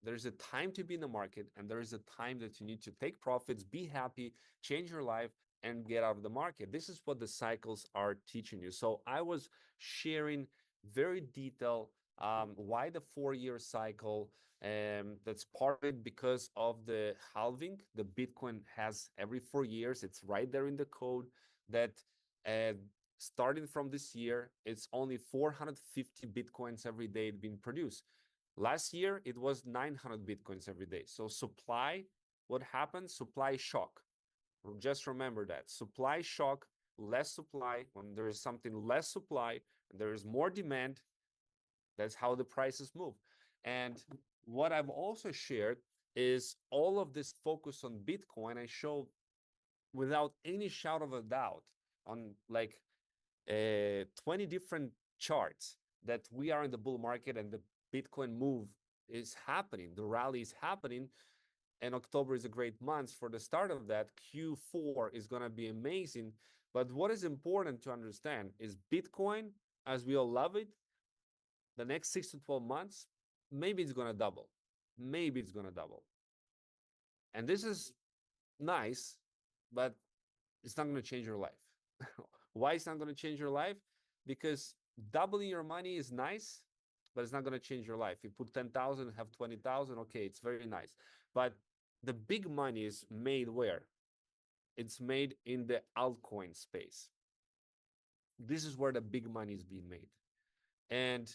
there is a time to be in the market, and there is a time that you need to take profits, be happy, change your life, and get out of the market. This is what the cycles are teaching you. So I was sharing very detailed why the 4-year cycle. That's part of it because of the halving the Bitcoin has every 4 years. It's right there in the code that uh, starting from this year, it's only 450 Bitcoins every day being produced. Last year, it was 900 Bitcoins every day. So supply, what happens? Supply shock. Just remember that. Supply shock, less supply. When there is something less supply, there is more demand. That's how the prices move. And what I've also shared is all of this focus on Bitcoin. I showed without any shadow of a doubt on like 20 different charts that we are in the bull market and the Bitcoin move is happening. The rally is happening. And October is a great month for the start of that. Q4 is going to be amazing. But what is important to understand is Bitcoin, as we all love it, the next 6 to 12 months, maybe it's going to double. Maybe it's going to double. And this is nice, but it's not going to change your life. Why it's not going to change your life? Because doubling your money is nice, but it's not going to change your life. You put 10,000, have 20,000. Okay, it's very nice. But the big money is made where? It's made in the altcoin space. This is where the big money is being made. And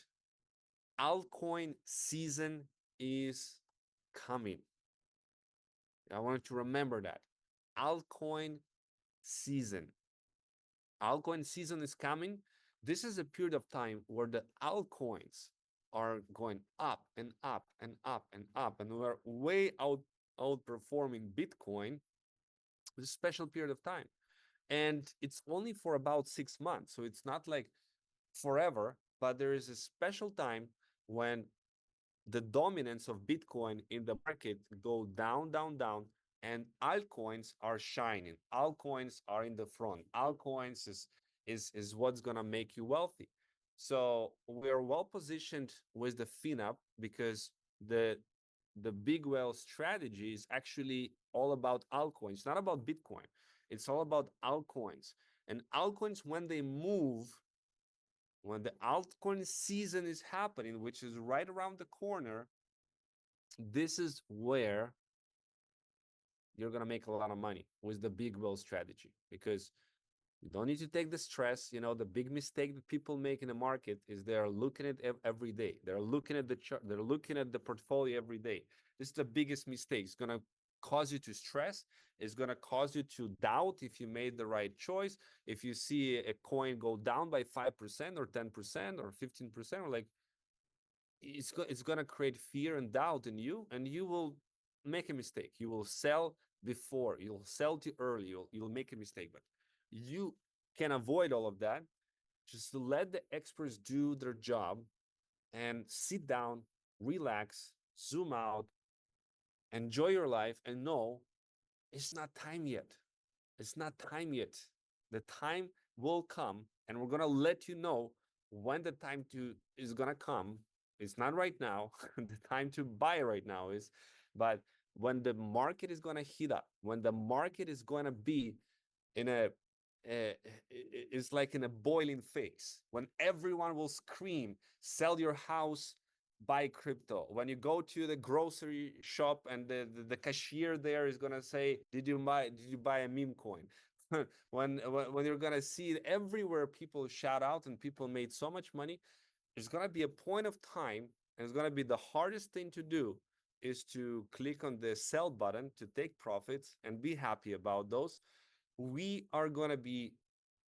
altcoin season is coming. I want you to remember that. Altcoin season. Altcoin season is coming. This is a period of time where the altcoins are going up and up and up and up, and we're way outperforming Bitcoin. It's a special period of time, and it's only for about 6 months, so it's not like forever. But there is a special time when the dominance of Bitcoin in the market go down, down, down, and altcoins are shining. Altcoins are in the front. Altcoins is what's gonna make you wealthy. So we're well positioned with the FinUp because the big whale strategy is actually all about altcoins, not about Bitcoin. It's all about altcoins. And altcoins, when they move, when the altcoin season is happening, which is right around the corner, this is where you're going to make a lot of money with the big whale strategy, because you don't need to take the stress. You know, the big mistake that people make in the market is they're looking at it every day. They're looking at the chart. They're looking at the portfolio every day. This is the biggest mistake. It's going to cause you to stress. It's going to cause you to doubt if you made the right choice. If you see a coin go down by 5% or 10% or 15%, or like, it's going to create fear and doubt in you, and you will make a mistake. You will sell before, you'll sell too early, you'll make a mistake. But you can avoid all of that. Just let the experts do their job and sit down, relax, zoom out, enjoy your life, and know it's not time yet. It's not time yet. The time will come, and we're gonna let you know when the time to is gonna come. It's not right now. The time to buy right now is, but when the market is gonna heat up, when the market is gonna be in a it's like in a boiling phase, when everyone will scream, sell your house, buy crypto. When you go to the grocery shop and the cashier there is gonna say, did you buy a meme coin? when you're gonna see everywhere people shout out and people made so much money, there's gonna be a point of time, and it's gonna be the hardest thing to do is to click on the sell button to take profits and be happy about those. We are gonna be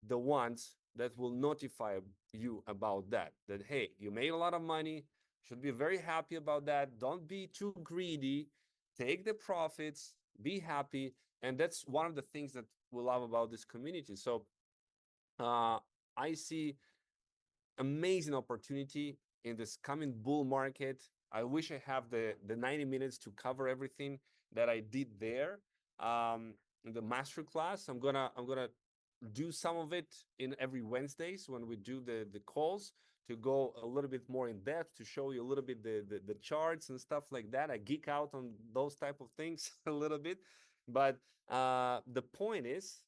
the ones that will notify you about that, hey, you made a lot of money, should be very happy about that. Don't be too greedy, take the profits, be happy. And that's one of the things that we love about this community. So I see amazing opportunity in this coming bull market. I wish I have the 90 minutes to cover everything that I did there in the masterclass. I'm gonna do some of it in every Wednesdays when we do the calls, to go a little bit more in depth, to show you a little bit the charts and stuff like that. I geek out on those type of things a little bit, but the point is,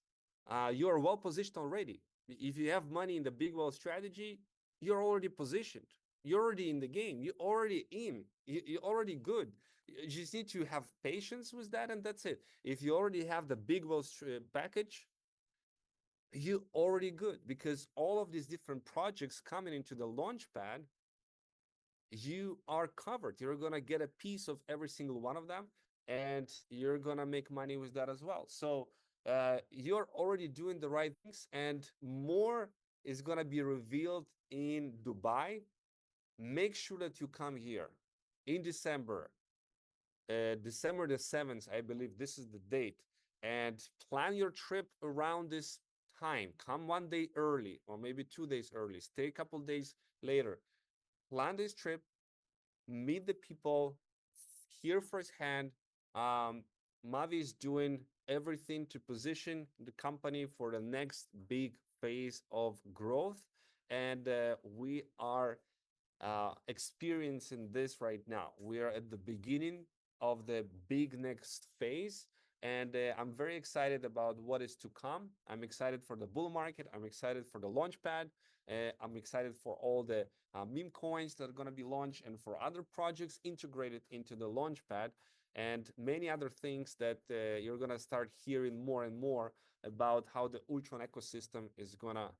you are well positioned already. If you have money in the big well strategy, you're already positioned. You're already in the game. You're already in. You're already good. You just need to have patience with that, and that's it. If you already have the big well package, you already good, because all of these different projects coming into the launch pad, you are covered. You're gonna get a piece of every single one of them, and you're gonna make money with that as well. So you're already doing the right things, and more is gonna be revealed in Dubai. Make sure that you come here in December, December the 7th, I believe this is the date, and plan your trip around this time. Come 1 day early, or maybe 2 days early, stay a couple days later, plan this trip, meet the people, hear firsthand. Mavie is doing everything to position the company for the next big phase of growth, and we are experiencing this right now. We are at the beginning of the big next phase, and I'm very excited about what is to come. I'm excited for the bull market. I'm excited for the launch pad. I'm excited for all the meme coins that are going to be launched, and for other projects integrated into the launch pad, and many other things that you're going to start hearing more and more about, how the Ultron ecosystem is going to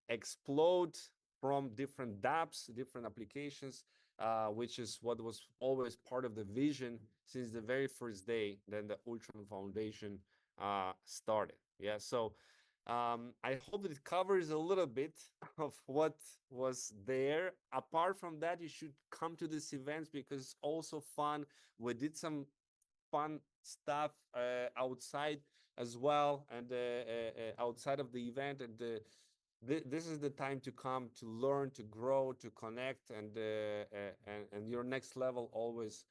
explode from different dApps, different applications, which is what was always part of the vision since the very first day that the Ultron Foundation started. Yeah, so I hope that it covers a little bit of what was there. Apart from that, you should come to these events because it's also fun. We did some fun stuff outside as well, and outside of the event, and this is the time to come to learn, to grow, to connect, and your next level always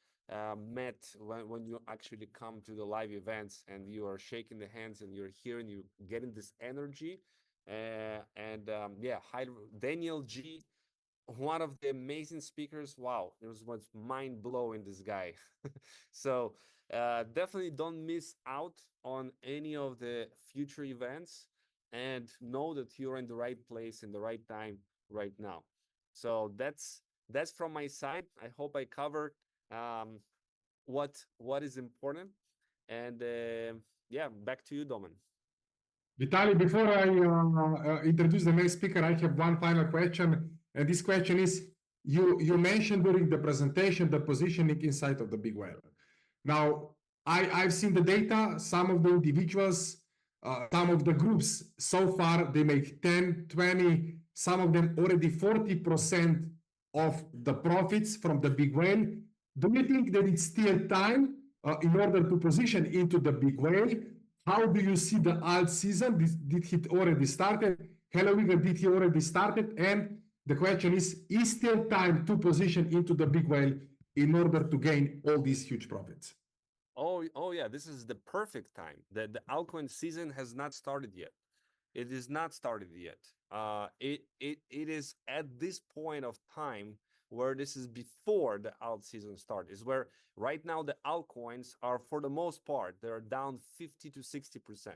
met when you actually come to the live events, and you are shaking the hands, and you're hearing, you getting this energy, yeah, Daniel G, one of the amazing speakers. Wow, it was mind-blowing, this guy. So definitely don't miss out on any of the future events, and know that you're in the right place in the right time right now. So that's from my side. I hope I covered what is important, and yeah, back to you, Domen. Vitaly, before I introduce the next speaker, I have one final question. And this question is, you mentioned during the presentation the positioning inside of the big whale. Now, I've seen the data, some of the individuals, some of the groups, so far they make 10, 20, some of them already 40% of the profits from the big whale. Do you think that it's still time in order to position into the big whale? How do you see the alt season? Did it already started? Halloween, did he already started? And the question is still time to position into the big whale in order to gain all these huge profits? Oh yeah, this is the perfect time. The altcoin season has not started yet. It is not started yet. It is at this point of time where this is before the alt season start. Is where right now the altcoins are, for the most part, they're down 50 to 60%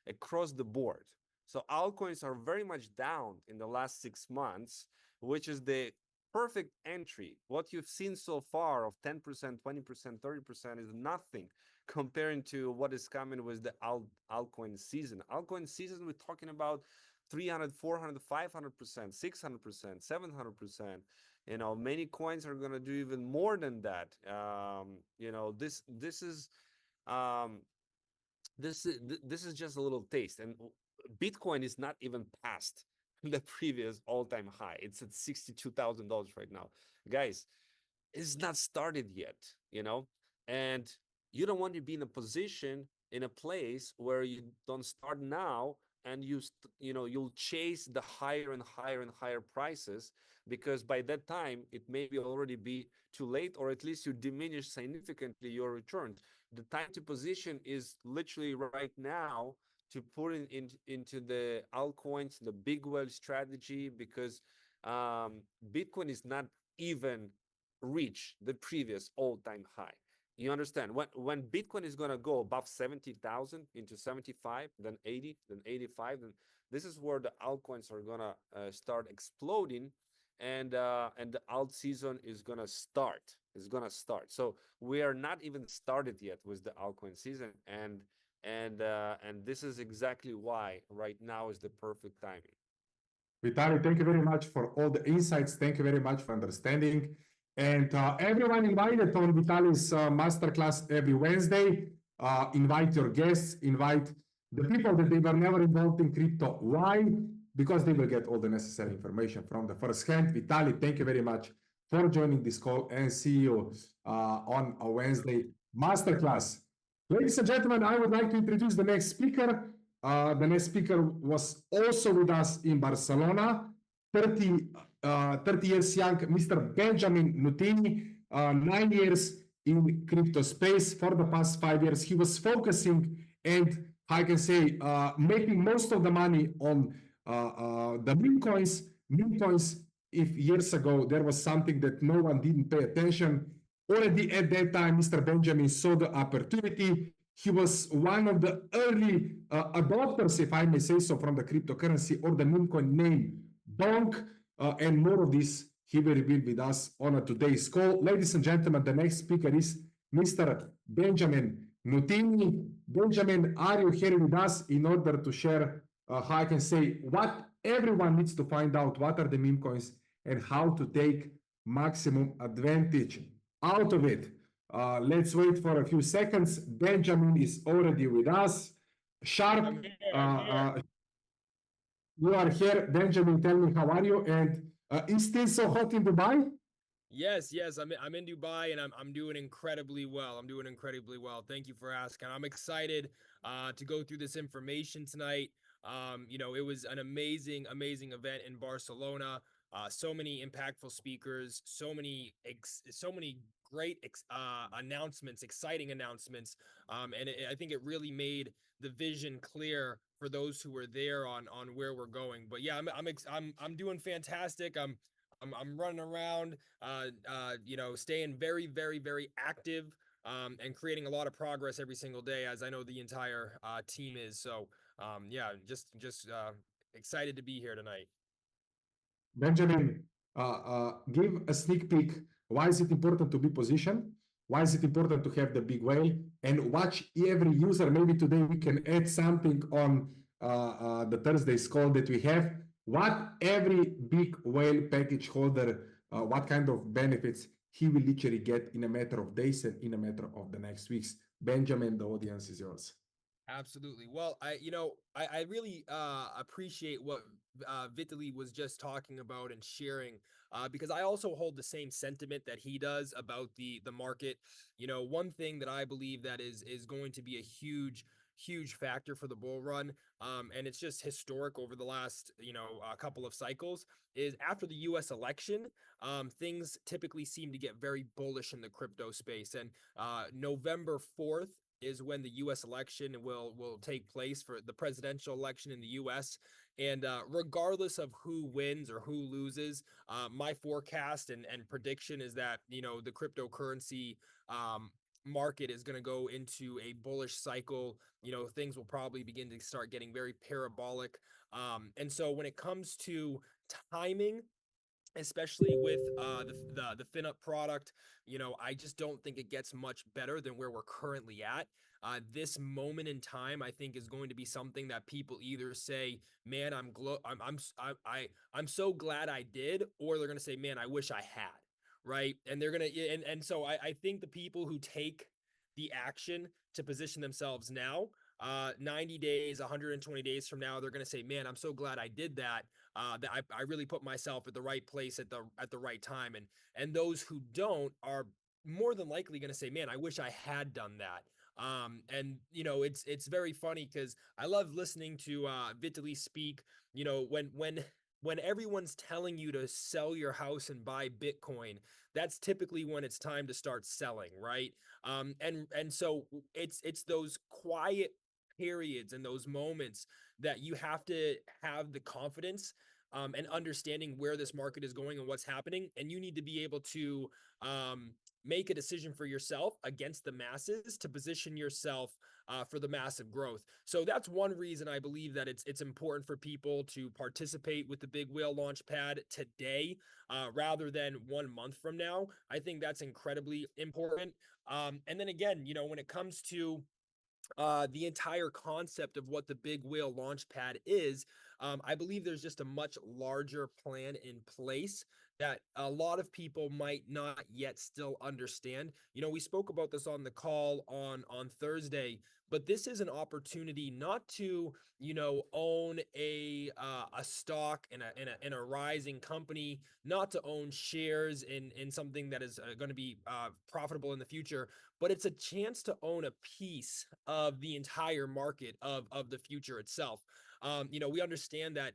across the board. So altcoins are very much down in the last 6 months, which is the perfect entry. What you've seen so far of 10%, 20%, 30% is nothing comparing to what is coming with the altcoin season. Altcoin season, we're talking about 300, 400, 500%, 600%, 700%. You know, many coins are going to do even more than that. You know, this is um, this is just a little taste, and Bitcoin is not even past the previous all-time high. It's at $62,000 right now, guys. It's not started yet, you know, and you don't want to be in a position, in a place where you don't start now, and you know, you'll chase the higher and higher and higher prices, because by that time it may be already be too late, or at least you diminish significantly your returns. The time to position is literally right now, to put into the altcoins, the big whale strategy, because Bitcoin is not even reach the previous all-time high. You understand, when Bitcoin is going to go above 70,000, into 75, then 80, then 85, then this is where the altcoins are going to start exploding, and the alt season is going to start. It's going to start. So we are not even started yet with the altcoin season, and this is exactly why right now is the perfect timing. Vitaly, thank you very much for all the insights. Thank you very much for understanding. And everyone invited on Vitaly's masterclass every Wednesday. Invite your guests, invite the people that they were never involved in crypto. Why? Because they will get all the necessary information from the first hand. Vitaly, thank you very much for joining this call, and see you on a Wednesday masterclass. Ladies and gentlemen, I would like to introduce the next speaker. The next speaker was also with us in Barcelona, 30 years young, Mr. Benjamin Nutini, 9 years in crypto space. For the past 5 years, he was focusing, and I can say making most of the money on the meme coins. Meme coins, if years ago there was something that no one didn't pay attention, already at that time, Mr. Benjamin saw the opportunity. He was one of the early adopters, if I may say so, from the cryptocurrency or the meme coin name Donk, and more of this he will reveal with us on today's call. Ladies and gentlemen, the next speaker is Mr. Benjamin Nutini. Benjamin, are you here with us in order to share, how I can say, what everyone needs to find out, what are the meme coins and how to take maximum advantage out of it? Let's wait for a few seconds. Benjamin is already with us. Sharp, you are here. Benjamin, tell me, how are you? And is still so hot in Dubai? Yes, I'm in Dubai, and I'm doing incredibly well. I'm doing incredibly well. Thank you for asking. I'm excited to go through this information tonight. You know, it was an amazing event in Barcelona. So many impactful speakers, so many great announcements, exciting announcements, and I think it really made the vision clear for those who were there on where we're going. But yeah, I'm doing fantastic. I'm running around, you know, staying very active, and creating a lot of progress every single day, as I know the entire team is. So yeah, just excited to be here tonight. Benjamin, give a sneak peek. Why is it important to be positioned? Why is it important to have the big whale? And watch every user. Maybe today we can add something on the Thursday's call that we have. What every big whale package holder, what kind of benefits he will literally get in a matter of days and in a matter of the next weeks. Benjamin, the audience is yours. Absolutely. Well, I really appreciate what Vitaly was just talking about and sharing, because I also hold the same sentiment that he does about the market. You know, one thing that I believe that is going to be a huge huge factor for the bull run. And it's just historic over the last, a couple of cycles, is after the US election, things typically seem to get very bullish in the crypto space. And November 4th is when the US election will take place, for the presidential election in the US. And regardless of who wins or who loses, my forecast and prediction is that, the cryptocurrency market is going to go into a bullish cycle. Things will probably begin to start getting very parabolic. And so when it comes to timing, especially with the FinUp product, I just don't think it gets much better than where we're currently at. This moment in time, I think, is going to be something that people either say, "Man, I'm so glad I did," or they're going to say, "Man, I wish I had." Right? And they're gonna, and so I think the people who take the action to position themselves now, 90 days, 120 days from now, they're going to say, "Man, I'm so glad I did that. That I really put myself at the right place at the right time." And those who don't are more than likely going to say, "Man, I wish I had done that." And it's very funny because I love listening to Vitaly speak. When everyone's telling you to sell your house and buy Bitcoin, that's typically when it's time to start selling, right? And so it's those quiet periods and those moments that you have to have the confidence and understanding where this market is going and what's happening, and you need to be able to make a decision for yourself against the masses to position yourself for the massive growth. So that's one reason I believe that it's important for people to participate with the Big Whale Launchpad today rather than 1 month from now. I think that's incredibly important. And then again, when it comes to the entire concept of what the Big Whale Launchpad is, I believe there's just a much larger plan in place that a lot of people might not yet still understand. We spoke about this on the call on Thursday, but this is an opportunity not to, own a stock in a rising company, not to own shares in something that is going to be profitable in the future, but it's a chance to own a piece of the entire market of the future itself. We understand that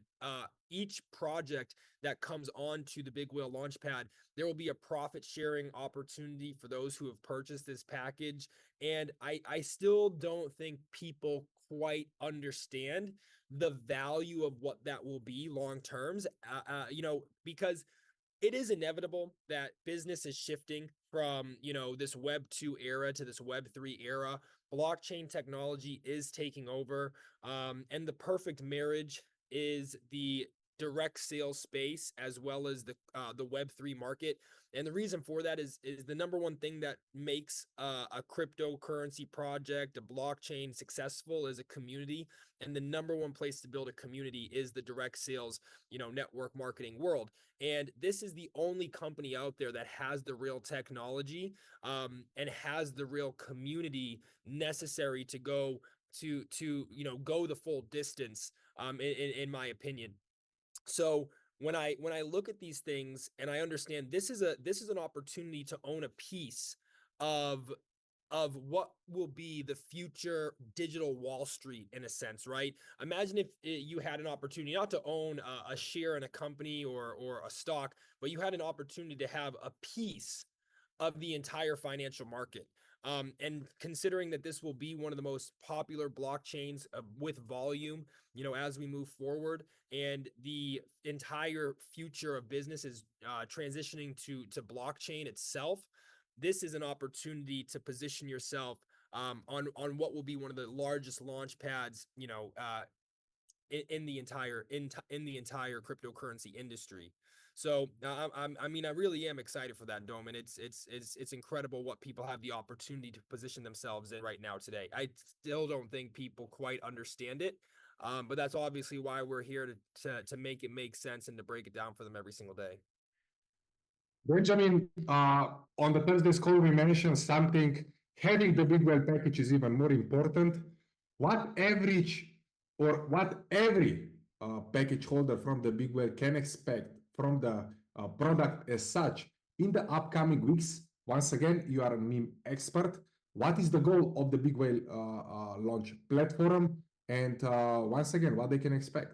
each project that comes onto the Big Whale Launchpad, there will be a profit sharing opportunity for those who have purchased this package. And I still don't think people quite understand the value of what that will be long terms, because it is inevitable that business is shifting from, this Web 2 era to this Web 3 era. Blockchain technology is taking over, and the perfect marriage is the direct sales space as well as the Web 3 market. And the reason for that is the number one thing that makes a cryptocurrency project, a blockchain, successful is a community. And the number one place to build a community is the direct sales, network marketing world. And this is the only company out there that has the real technology and has the real community necessary to go go the full distance, in my opinion. So when I look at these things and I understand this is an opportunity to own a piece of what will be the future digital Wall Street, in a sense, right? Imagine if you had an opportunity not to own a share in a company or a stock, but you had an opportunity to have a piece of the entire financial market. And considering that this will be one of the most popular blockchains with volume, as we move forward, and the entire future of business is transitioning to blockchain itself, this is an opportunity to position yourself on what will be one of the largest launch pads, in the entire cryptocurrency industry. So I really am excited for that, Dome, and it's incredible what people have the opportunity to position themselves in right now today. I still don't think people quite understand it, but that's obviously why we're here to make it make sense and to break it down for them every single day. Benjamin, on the Thursday's call, we mentioned something. Having the Big Whale package is even more important. What average or what every package holder from the Big Whale can expect from the product as such in the upcoming weeks? Once again, you are a meme expert. what is the goal of the Big Whale launch platform, and once again, what they can expect.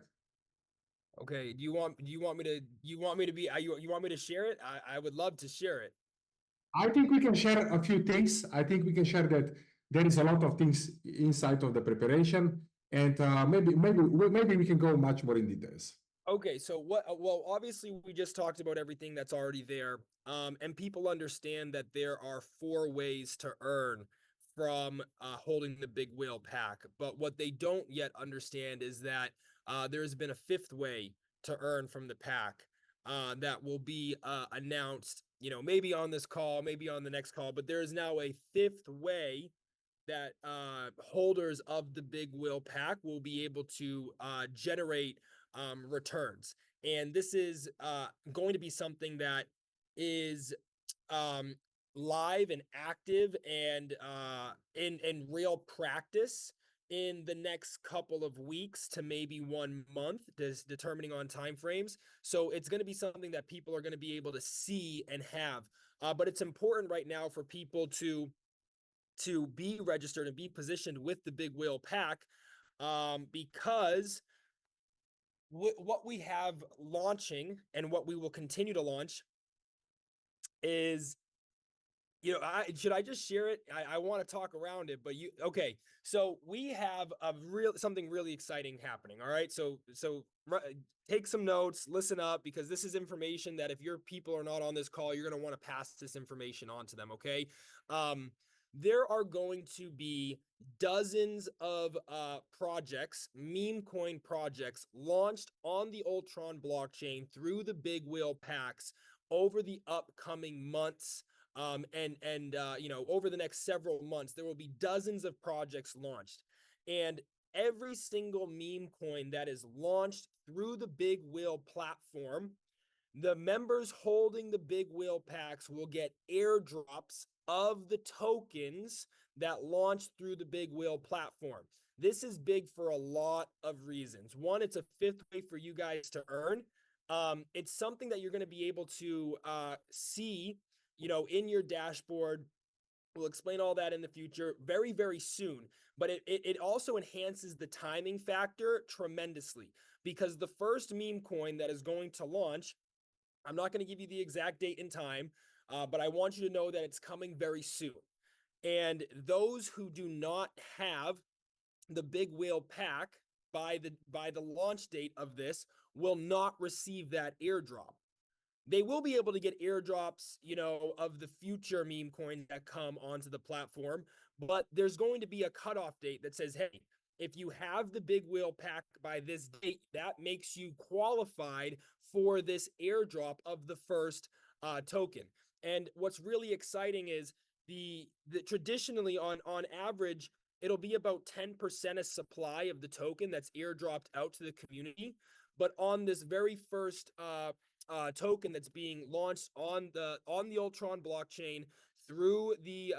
Okay. Do you want me to you want me to share it? I would love to share it. I think we can share a few things. I think we can share that there is a lot of things inside of the preparation, and maybe we can go much more in details. Okay, so well, obviously we just talked about everything that's already there. And people understand that there are 4 ways to earn from holding the Big Whale pack. But what they don't yet understand is that there's been a 5th way to earn from the pack that will be announced, maybe on this call, maybe on the next call, but there is now a 5th way that holders of the Big Whale pack will be able to generate returns. And this is going to be something that is live and active and in real practice in the next couple of weeks to maybe 1 month, determining on timeframes. So it's going to be something that people are going to be able to see and have. But it's important right now for people to be registered and be positioned with the Big Whale pack because what we have launching and what we will continue to launch is, should I just share it? I want to talk around it, but okay. So we have something really exciting happening. All right. So take some notes, listen up, because this is information that if your people are not on this call, you're going to want to pass this information on to them. Okay. There are going to be dozens of projects, meme coin projects, launched on the Ultron blockchain through the Big Whale packs over the upcoming months. Over the next several months, there will be dozens of projects launched. And every single meme coin that is launched through the Big Whale platform, the members holding the Big Whale packs will get airdrops of the tokens that launched through the Big Whale platform. This is big for a lot of reasons. One, it's a 5th way for you guys to earn. It's something that you're going to be able to see, in your dashboard. We'll explain all that in the future very, very soon. But it also enhances the timing factor tremendously, because the first meme coin that is going to launch, I'm not going to give you the exact date and time, but I want you to know that it's coming very soon. And those who do not have the Big Whale pack by the launch date of this will not receive that airdrop. They will be able to get airdrops, of the future meme coins that come onto the platform, but there's going to be a cutoff date that says, hey, if you have the Big Whale pack by this date, that makes you qualified for this airdrop of the first token. And what's really exciting is the traditionally on average, it'll be about 10% of supply of the token that's airdropped out to the community. But on this very first token that's being launched on the Ultron blockchain through the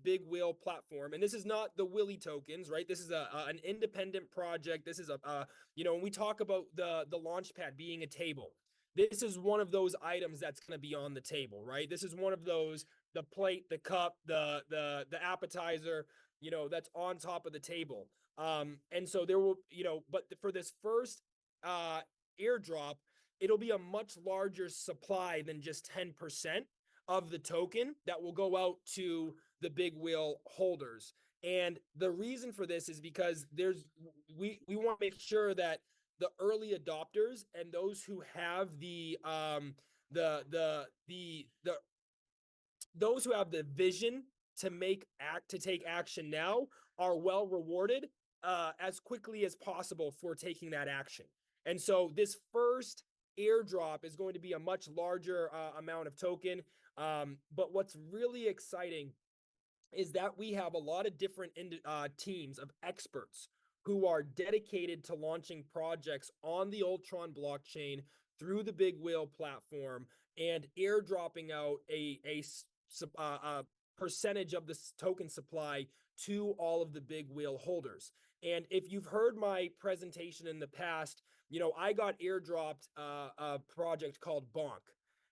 Big Whale platform, and this is not the Willy tokens, right? This is an independent project. This is when we talk about the launchpad being a table, this is one of those items that's going to be on the table, right? This is one of those, the plate, the cup, the appetizer, that's on top of the table. And so there will, but for this first airdrop, it'll be a much larger supply than just 10% of the token that will go out to the Big Whale holders. And the reason for this is because we want to make sure that the early adopters and those who have those who have the vision to take action now are well rewarded as quickly as possible for taking that action. And so this first airdrop is going to be a much larger amount of token. But what's really exciting is that we have a lot of different teams of experts who are dedicated to launching projects on the Ultron blockchain through the Big Whale platform and airdropping out a percentage of the token supply to all of the Big Whale holders. And if you've heard my presentation in the past, I got airdropped a project called Bonk.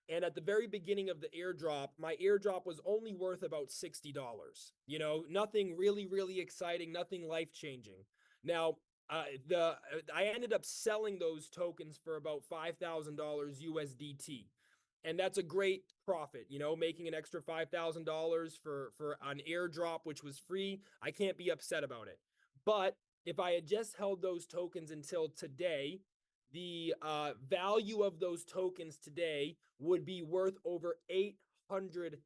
And at the very beginning of the airdrop, my airdrop was only worth about $60. You know, nothing really, really exciting, nothing life-changing. Now, I ended up selling those tokens for about $5,000 USDT. And that's a great profit, you know, making an extra $5,000 for an airdrop, which was free. I can't be upset about it. But if I had just held those tokens until today, the value of those tokens today would be worth over $800,000.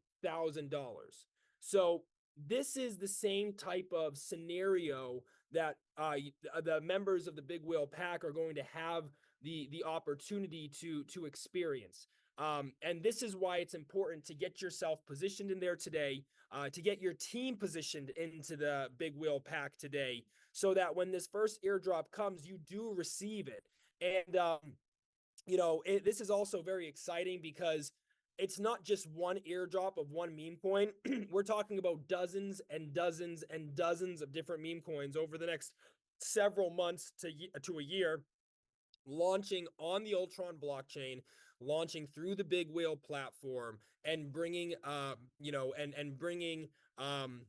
So this is the same type of scenario that the members of the Big Whale Pack are going to have the opportunity to experience. And this is why it's important to get yourself positioned in there today, to get your team positioned into the Big Whale Pack today, so that when this first airdrop comes, you do receive it. And, you know, this is also very exciting because it's not just one airdrop of one meme coin. We're talking about dozens and dozens and dozens of different meme coins over the next several months to a year, launching on the Ultron blockchain, launching through the Big Whale platform, and bringing, you know, and bringing, and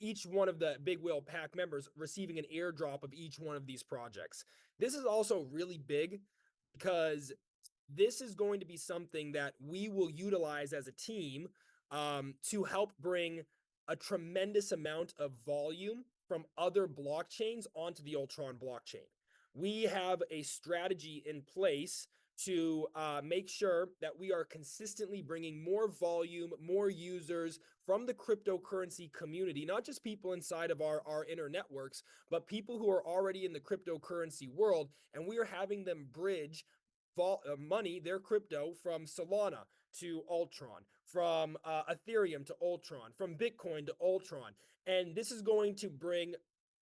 each one of the Big Whale Pack members receiving an airdrop of each one of these projects. This is also really big because this is going to be something that we will utilize as a team to help bring a tremendous amount of volume from other blockchains onto the Ultron blockchain. We have a strategy in place to make sure that we are consistently bringing more volume, more users from the cryptocurrency community, not just people inside of our inner networks, but people who are already in the cryptocurrency world, and we are having them bridge money, their crypto, from Solana to Ultron, from Ethereum to Ultron, from Bitcoin to Ultron. And this is going to bring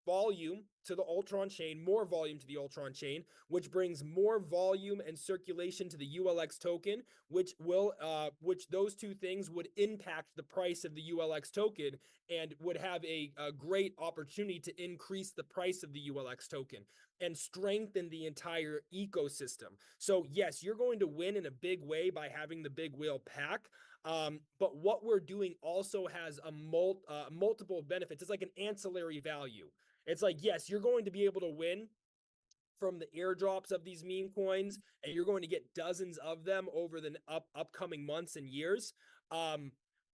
volume to the Ultron chain, more volume to the Ultron chain, which brings more volume and circulation to the ULX token, which those two things would impact the price of the ULX token and would have a great opportunity to increase the price of the ULX token and strengthen the entire ecosystem. So yes, you're going to win in a big way by having the Big Whale Pack. But what we're doing also has a multiple benefits. It's like an ancillary value. It's like, yes, you're going to be able to win from the airdrops of these meme coins, and you're going to get dozens of them over the upcoming months and years.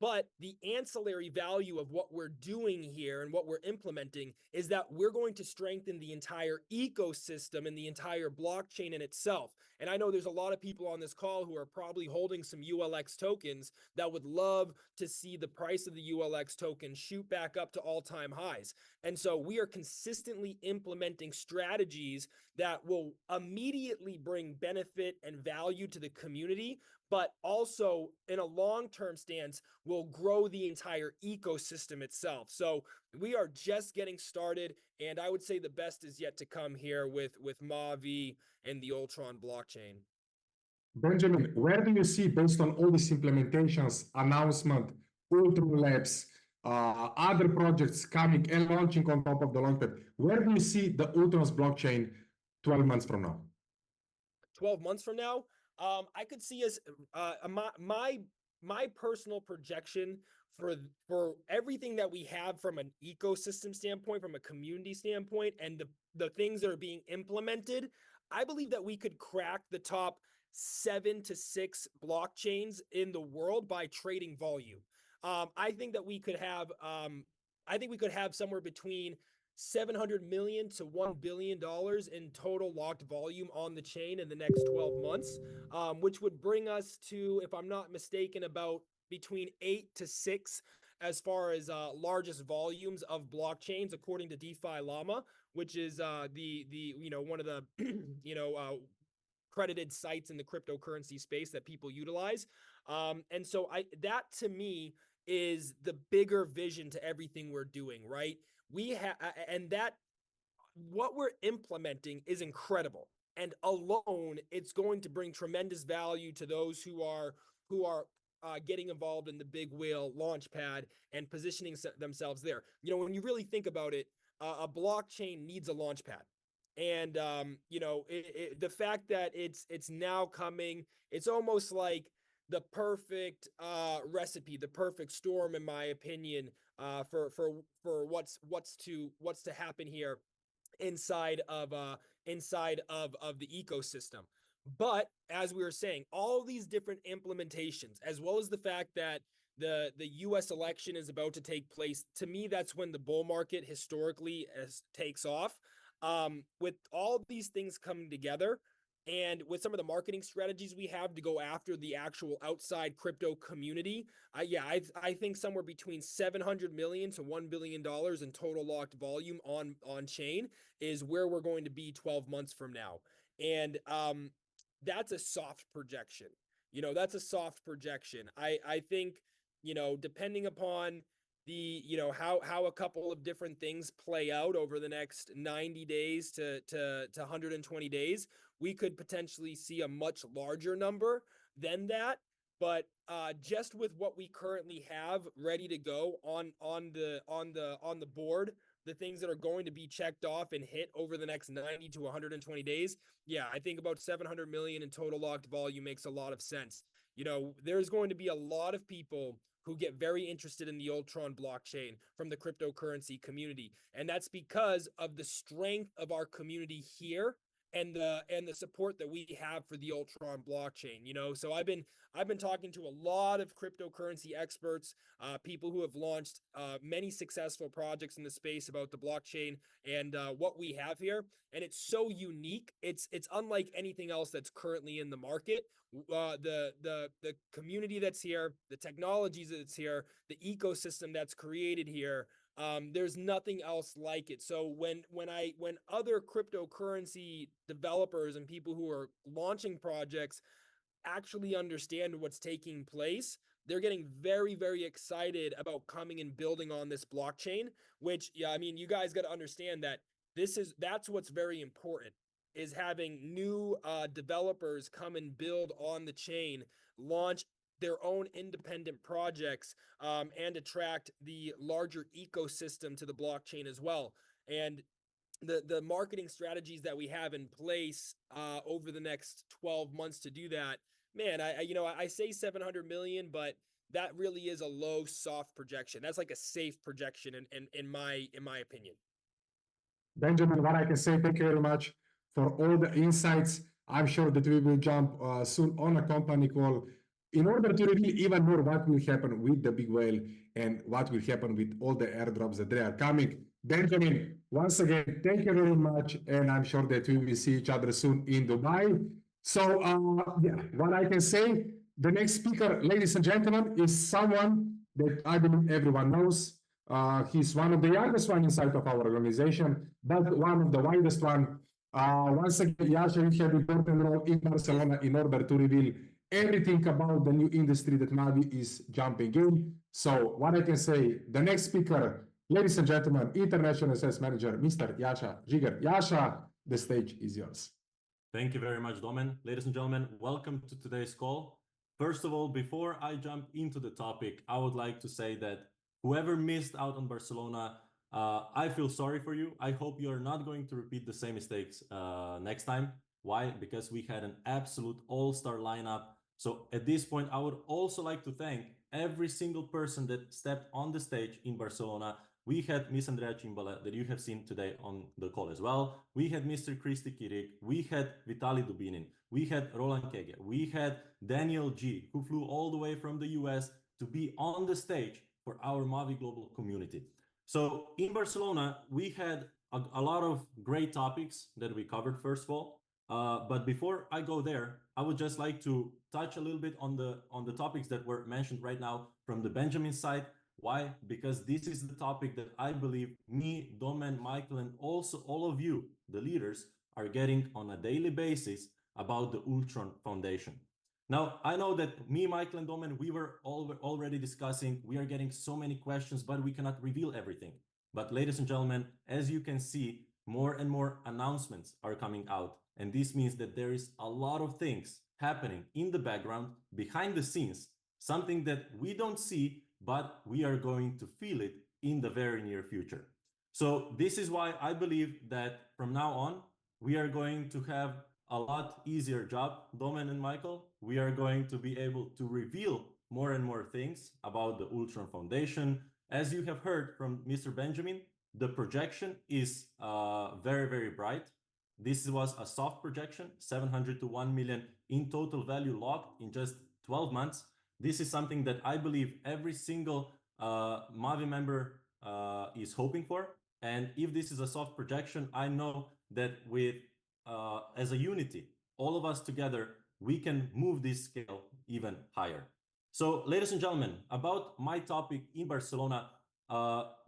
But the ancillary value of what we're doing here and what we're implementing is that we're going to strengthen the entire ecosystem and the entire blockchain in itself. And I know there's a lot of people on this call who are probably holding some ULX tokens that would love to see the price of the ULX token shoot back up to all-time highs. And so we are consistently implementing strategies that will immediately bring benefit and value to the community, but also in a long-term stance will grow the entire ecosystem itself. So we are just getting started, and I would say the best is yet to come here with Mavie and the Ultron blockchain. Benjamin, where do you see, based on all these implementations, announcement, Ultron Labs, other projects coming and launching on top of the launchpad, where do you see the Ultron's blockchain 12 months from now? 12 months from now, I could see us, my personal projection for everything that we have from an ecosystem standpoint, from a community standpoint, and the things that are being implemented, I believe that we could crack the top 7 to 6 blockchains in the world by trading volume. I think that we could have, somewhere between $700 million to $1 billion in total locked volume on the chain in the next 12 months, which would bring us to, if I'm not mistaken, about between 8 to 6 as far as largest volumes of blockchains, according to DeFi Llama, which is one of the credited sites in the cryptocurrency space that people utilize. And so that to me is the bigger vision to everything we're doing, right? What we're implementing is incredible, and alone it's going to bring tremendous value to those who are getting involved in the Big Whale Launchpad and positioning themselves there. You know, when you really think about it, a blockchain needs a launchpad. And the fact that it's now coming, it's almost like the perfect recipe, the perfect storm, in my opinion, for what's to happen here inside of the ecosystem. But as we were saying, all these different implementations, as well as the fact that the US election is about to take place, to me that's when the bull market historically takes off. With all these things coming together, and with some of the marketing strategies we have to go after the actual outside crypto community, I think somewhere between $700 million to $1 billion in total locked volume on chain is where we're going to be 12 months from now. And that's a soft projection. That's a soft projection. I think, depending upon the how a couple of different things play out over the next 90 days to 120 days, we could potentially see a much larger number than that. But just with what we currently have ready to go on the board, the things that are going to be checked off and hit over the next 90 to 120 days, I think about 700 million in total locked volume makes a lot of sense. There's going to be a lot of people who get very interested in the Ultron blockchain from the cryptocurrency community. And that's because of the strength of our community here and the support that we have for the Ultron blockchain. So I've been talking to a lot of cryptocurrency experts, people who have launched many successful projects in the space about the blockchain and what we have here. And it's so unique. It's unlike anything else that's currently in the market. The community that's here, the technologies that's here, the ecosystem that's created here, there's nothing else like it. So when other cryptocurrency developers and people who are launching projects actually understand what's taking place, they're getting very, very excited about coming and building on this blockchain, which, you guys got to understand that that's what's very important, is having new developers come and build on the chain, launch their own independent projects, and attract the larger ecosystem to the blockchain as well. And the marketing strategies that we have in place over the next 12 months to do that, man, I say 700 million, but that really is a low soft projection. That's like a safe projection in my opinion. Benjamin, what I can say, thank you very much for all the insights. I'm sure that we will jump soon on a company call in order to reveal even more what will happen with the big whale and what will happen with all the airdrops that they are coming. Benjamin, once again, thank you very much. And I'm sure that we will see each other soon in Dubai. So what I can say, the next speaker, ladies and gentlemen, is someone that I believe everyone knows. He's one of the youngest one inside of our organization, but one of the widest one. Once again, Yasha will have important role in Barcelona in order to reveal everything about the new industry that Mavie is jumping in. So what I can say, the next speaker, ladies and gentlemen, International Sales Manager, Mr. Yasha Jigar. Yasha, the stage is yours. Thank you very much, Domen. Ladies and gentlemen, welcome to today's call. First of all, before I jump into the topic, I would like to say that whoever missed out on Barcelona, I feel sorry for you. I hope you are not going to repeat the same mistakes next time. Why? Because we had an absolute all-star lineup. So at this point, I would also like to thank every single person that stepped on the stage in Barcelona. We had Miss Andrea Cimbala that you have seen today on the call as well. We had Mr. Kristi Kirik. We had Vitaly Dubinin. We had Roland Kege. We had Daniel G, who flew all the way from the US to be on the stage for our Mavie global community. So in Barcelona, we had a lot of great topics that we covered, first of all. But before I go there, I would just like to touch a little bit on the topics that were mentioned right now from the Benjamin side. Why? Because this is the topic that I believe me, Domen, Michael, and also all of you, the leaders, are getting on a daily basis about the Ultron Foundation. Now, I know that me, Michael, and Domen, we were already discussing, we are getting so many questions, but we cannot reveal everything. But ladies and gentlemen, as you can see, more and more announcements are coming out. And this means that there is a lot of things happening in the background, behind the scenes, something that we don't see, but we are going to feel it in the very near future. So this is why I believe that from now on, we are going to have a lot easier job, Domen and Michael. We are going to be able to reveal more and more things about the Ultron Foundation. As you have heard from Mr. Benjamin, the projection is very, very bright. This was a soft projection, 700 to 1 million in total value locked in just 12 months. This is something that I believe every single Mavie member is hoping for. And if this is a soft projection, I know that with as a unity, all of us together, we can move this scale even higher. So, ladies and gentlemen, about my topic in Barcelona,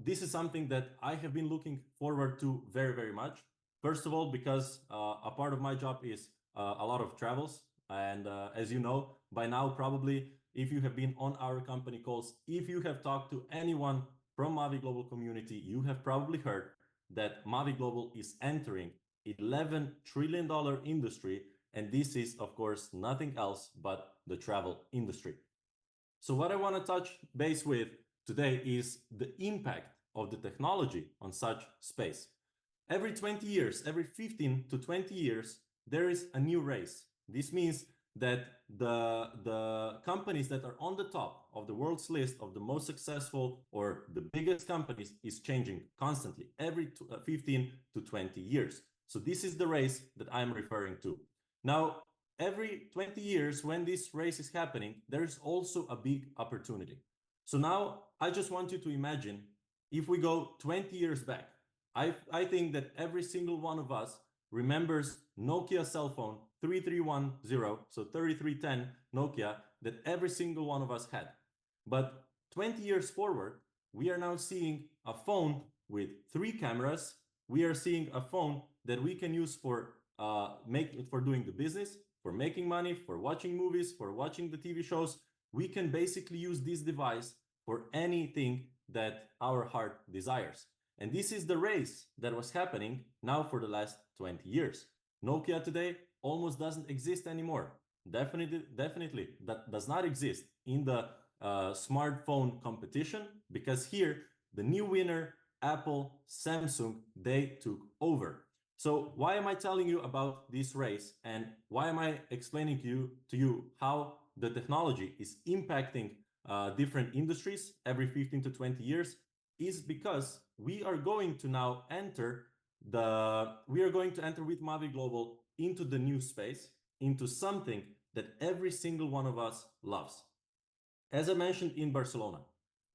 this is something that I have been looking forward to very, very much. First of all, because a part of my job is a lot of travels. And as you know, by now, probably, if you have been on our company calls, if you have talked to anyone from Mavie Global community, you have probably heard that Mavie Global is entering $11 trillion industry. And this is, of course, nothing else but the travel industry. So what I want to touch base with today is the impact of the technology on such space. Every 20 years, every 15 to 20 years, there is a new race. This means that the companies that are on the top of the world's list of the most successful or the biggest companies is changing constantly every 15 to 20 years. So this is the race that I'm referring to. Now, every 20 years when this race is happening, there is also a big opportunity. So now I just want you to imagine if we go 20 years back, I think that every single one of us remembers Nokia cell phone 3310, so 3310 Nokia, that every single one of us had. But 20 years forward, we are now seeing a phone with 3 cameras. We are seeing a phone that we can use for doing the business, for making money, for watching movies, for watching the TV shows. We can basically use this device for anything that our heart desires. And this is the race that was happening now for the last 20 years. Nokia today almost doesn't exist anymore. Definitely that does not exist in the smartphone competition, because here the new winner, Apple, Samsung, they took over. So why am I telling you about this race, and why am I explaining to you how the technology is impacting different industries every 15 to 20 years? Is because we are going to now enter with Mavie Global into the new space, into something that every single one of us loves. As I mentioned in Barcelona,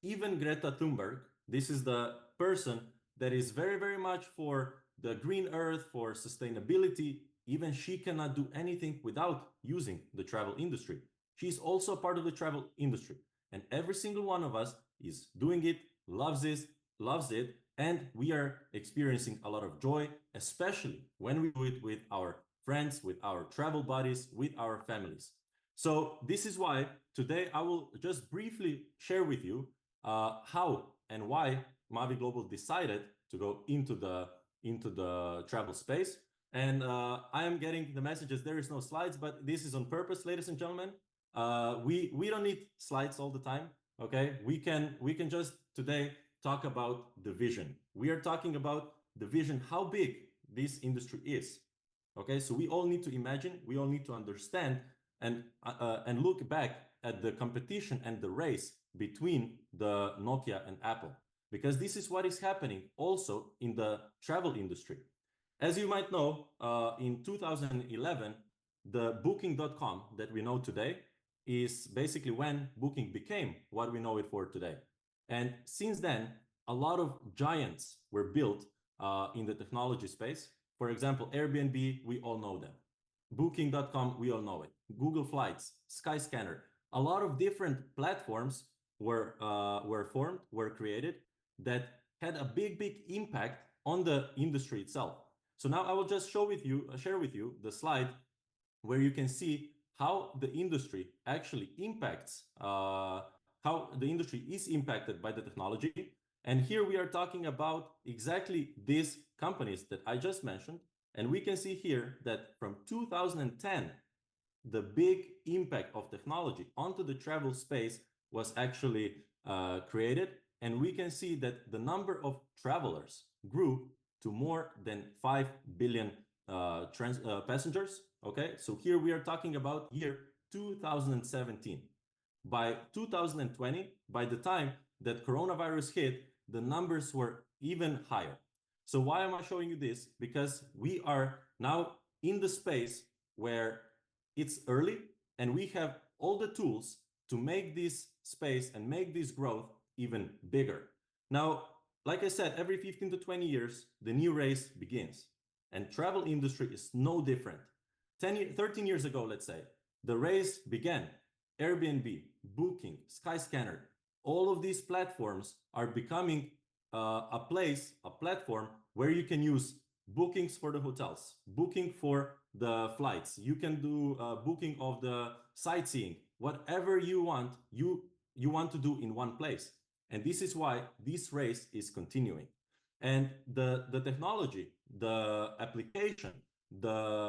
even Greta Thunberg, this is the person that is very, very much for the green earth, for sustainability. Even she cannot do anything without using the travel industry. She's also a part of the travel industry. And every single one of us is doing it, loves it, and we are experiencing a lot of joy, especially when we do it with our friends, with our travel buddies, with our families. So this is why today I will just briefly share with you how and why Mavie Global decided to go into the travel space. And I am getting the messages, there is no slides, but this is on purpose, ladies and gentlemen. We don't need slides all the time. Okay, we can just today talk about the vision. We are talking about the vision, how big this industry is. Okay, so we all need to imagine, we all need to understand, and look back at the competition and the race between the Nokia and Apple, because this is what is happening also in the travel industry. As you might know, in 2011, the Booking.com that we know today is basically when Booking became what we know it for today. And since then, a lot of giants were built in the technology space. For example, Airbnb, we all know them. Booking.com, we all know it. Google Flights, Skyscanner. A lot of different platforms were formed, were created, that had a big impact on the industry itself. So now I will just share with you the slide where you can see how the industry actually impacts, how the industry is impacted by the technology. And here we are talking about exactly these companies that I just mentioned. And we can see here that from 2010, the big impact of technology onto the travel space was actually created. And we can see that the number of travelers grew to more than 5 billion passengers. Okay, so here we are talking about year 2017. By 2020, by the time that coronavirus hit, the numbers were even higher. So why am I showing you this? Because we are now in the space where it's early and we have all the tools to make this space and make this growth even bigger. Now, like I said, every 15 to 20 years, the new race begins. And travel industry is no different. 13 years ago, let's say, the race began. Airbnb, Booking, Skyscanner, all of these platforms are becoming a platform where you can use bookings for the hotels, booking for the flights. You can do booking of the sightseeing, whatever you want to do in one place. And this is why this race is continuing. And the technology, the application, the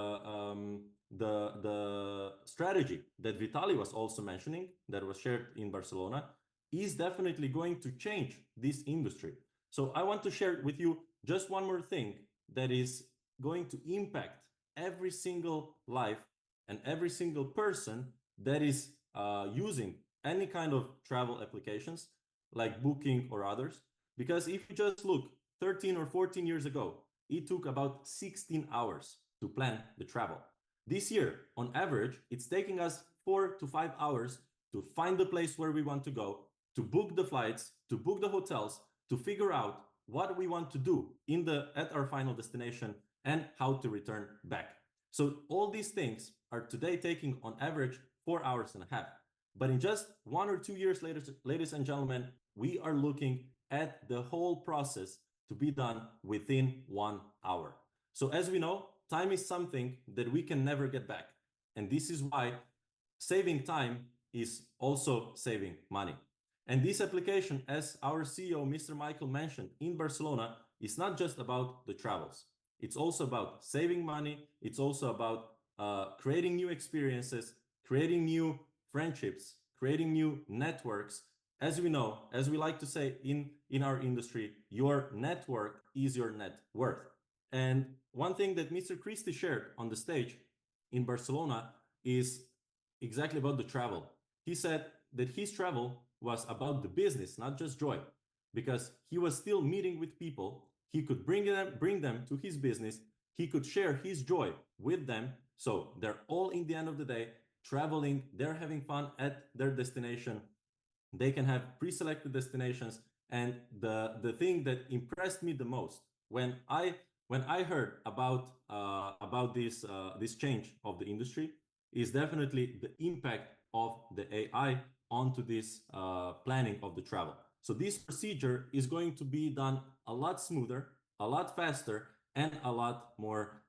strategy that Vitaly was also mentioning, that was shared in Barcelona, is definitely going to change this industry. So I want to share with you just one more thing that is going to impact every single life and every single person that is using any kind of travel applications like Booking or others. Because if you just look 13 or 14 years ago, it took about 16 hours to plan the travel. This year, on average, it's taking us 4 to 5 hours to find the place where we want to go, to book the flights, to book the hotels, to figure out what we want to do at our final destination and how to return back. So all these things are today taking on average 4 hours and a half. But in just 1 or 2 years later, ladies and gentlemen, we are looking at the whole process to be done within 1 hour. So as we know, time is something that we can never get back. And this is why saving time is also saving money. And this application, as our CEO, Mr. Michael mentioned, in Barcelona, is not just about the travels. It's also about saving money. It's also about creating new experiences, creating new friendships, creating new networks. As we know, as we like to say in our industry, your network is your net worth. And one thing that Mr. Christie shared on the stage in Barcelona is exactly about the travel. He said that his travel was about the business, not just joy, because he was still meeting with people. He could bring them to his business. He could share his joy with them. So they're all, in the end of the day, traveling. They're having fun at their destination. They can have pre-selected destinations. And the thing that impressed me the most when I heard about this change of the industry is definitely the impact of the AI onto this planning of the travel. So this procedure is going to be done a lot smoother, a lot faster, and a lot more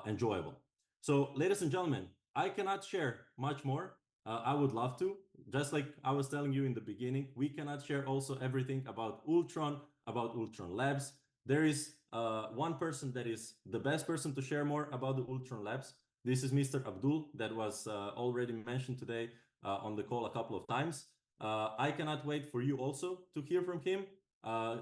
enjoyable. So, ladies and gentlemen, I cannot share much more. I would love to. Just like I was telling you in the beginning, we cannot share also everything about Ultron, about Ultron Labs. There is one person that is the best person to share more about the Ultron Labs. This is Mr. Abdul, that was already mentioned today on the call a couple of times. I cannot wait for you also to hear from him.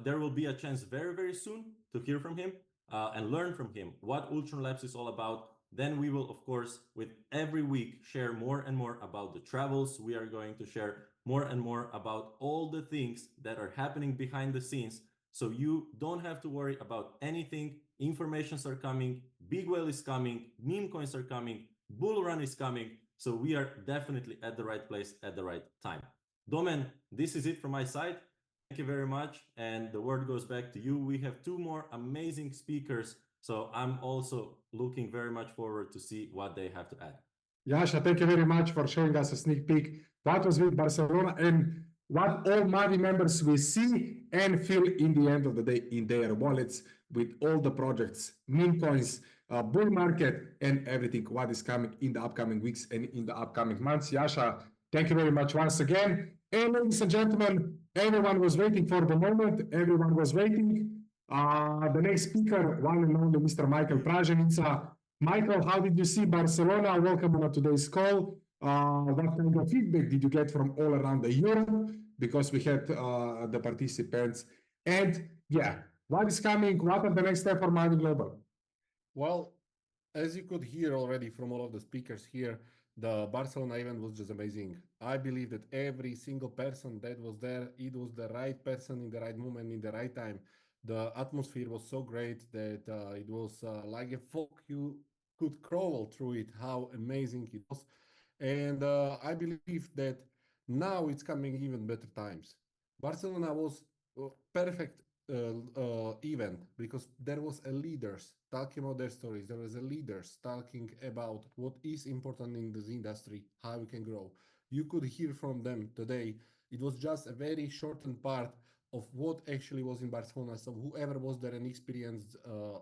There will be a chance very, very soon to hear from him and learn from him what Ultron Labs is all about. Then we will, of course, with every week, share more and more about the travels. We are going to share more and more about all the things that are happening behind the scenes. So you don't have to worry about anything. Informations are coming. Big whale is coming. Meme coins are coming. Bull run is coming. So we are definitely at the right place at the right time. Domen, this is it from my side. Thank you very much. And the word goes back to you. We have 2 more amazing speakers. So I'm also looking very much forward to see what they have to add. Jasha, thank you very much for showing us a sneak peek what was with Barcelona and what all Mavie members will see and feel in the end of the day in their wallets with all the projects, meme coins, bull market, and everything what is coming in the upcoming weeks and in the upcoming months. Jasha, thank you very much once again. And ladies and gentlemen, everyone was waiting for the moment. Everyone was waiting. The next speaker, one and only Mr. Michael Praženica. Michael, how did you see Barcelona? Welcome on today's call. What kind of feedback did you get from all around the Europe? Because we had the participants. And yeah, what is coming? What are the next steps for Mavie Global? Well, as you could hear already from all of the speakers here, the Barcelona event was just amazing. I believe that every single person that was there, it was the right person in the right moment, in the right time. The atmosphere was so great that it was like a fog. You could crawl through it, how amazing it was. And I believe that now it's coming even better times. Barcelona was a perfect event because there was a leaders talking about their stories. There was a leaders talking about what is important in this industry, how we can grow. You could hear from them today. It was just a very shortened part of what actually was in Barcelona. So whoever was there and experienced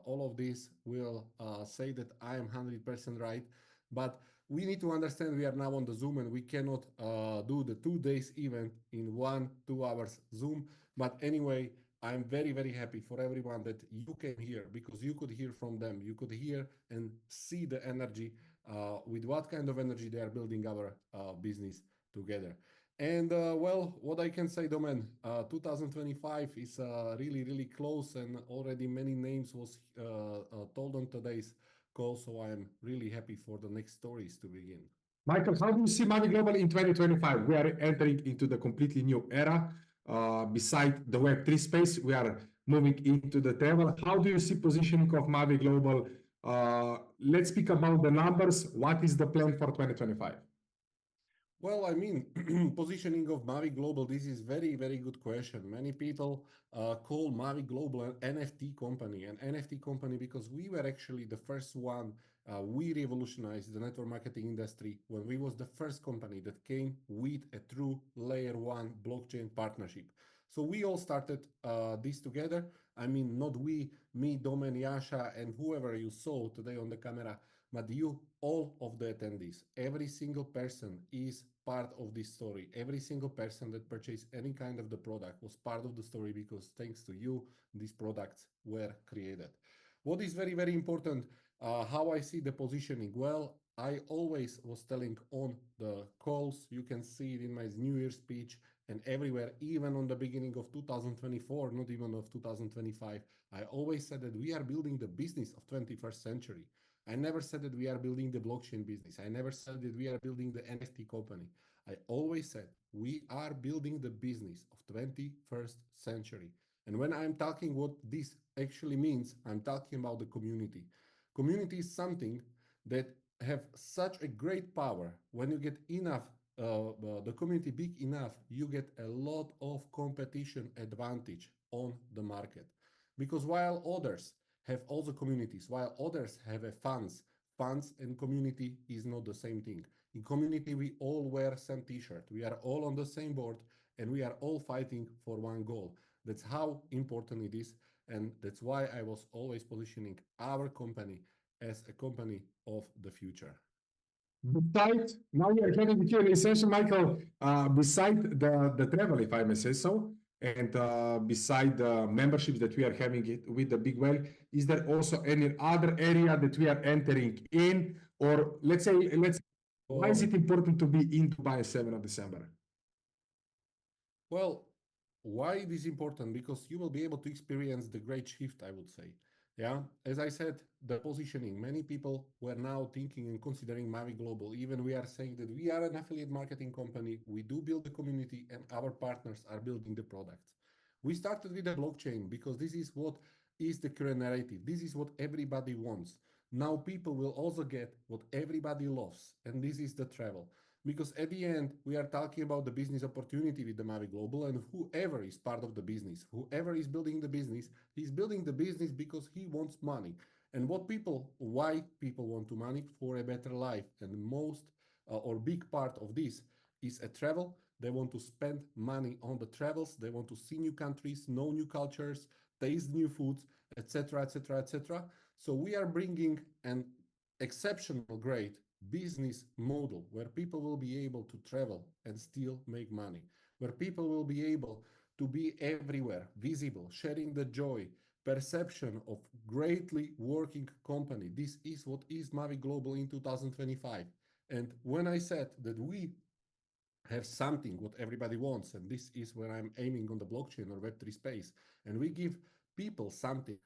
all of this will say that I am 100% right. But we need to understand we are now on the Zoom and we cannot do the 2 days event in 1-2 hours Zoom. But anyway, I'm very, very happy for everyone that you came here because you could hear from them. You could hear and see the energy, with what kind of energy they are building our business together. And well, what I can say, Domen, 2025 is really, really close, and already many names was told on today's call. So I am really happy for the next stories to begin. Michael, how do you see Mavie Global in 2025? We are entering into the completely new era. Beside the Web3 space, we are moving into the travel. How do you see positioning of Mavie Global? Let's speak about the numbers. What is the plan for 2025? Well, I mean, positioning of Mavie Global, this is very, very good question. Many people call Mavie Global an NFT company, because we were actually the first one. We revolutionized the network marketing industry when we was the first company that came with a true layer one blockchain partnership. So we all started this together. I mean, not we, me, Domen, Yasha, and whoever you saw today on the camera, but you, all of the attendees, every single person is part of this story. Every single person that purchased any kind of the product was part of the story because thanks to you, these products were created. What is very, very important, how I see the positioning? Well, I always was telling on the calls, you can see it in my New Year's speech and everywhere, even on the beginning of 2024, not even of 2025, I always said that we are building the business of 21st century. I never said that we are building the blockchain business. I never said that we are building the NFT company. I always said we are building the business of 21st century. And when I'm talking what this actually means, I'm talking about the community. Community is something that have such a great power. When you get enough, the community big enough, you get a lot of competition advantage on the market. Because while others have also communities, while others have a funds and community is not the same thing. In community, we all wear same t-shirt. We are all on the same board and we are all fighting for one goal. That's how important it is. And that's why I was always positioning our company as a company of the future. Beside, now we are having the Q&A session, Michael, beside the travel, if I may say so, and beside the memberships that we are having it with the Big Well, is there also any other area that we are entering in? Or let's say, why is it important to be in Dubai 7th of December? Well, why it is important? Because you will be able to experience the great shift, I would say. Yeah, as I said, the positioning. Many people were now thinking and considering Mavie Global. Even we are saying that we are an affiliate marketing company. We do build the community, and our partners are building the products. We started with the blockchain because this is what is the current narrative. This is what everybody wants. Now people will also get what everybody loves, and this is the travel. Because at the end, we are talking about the business opportunity with the Mavie Global, and whoever is part of the business, whoever is building the business, he's building the business because he wants money. And why people want to money? For a better life. And most or big part of this is a travel. They want to spend money on the travels. They want to see new countries, know new cultures, taste new foods, etc., etc., etc. So we are bringing an exceptional great business model where people will be able to travel and still make money, where people will be able to be everywhere, visible, sharing the joy, perception of greatly working company. This is what is Mavie Global in 2025. And when I said that we have something what everybody wants, and this is where I'm aiming on the blockchain or Web3 space, and we give people something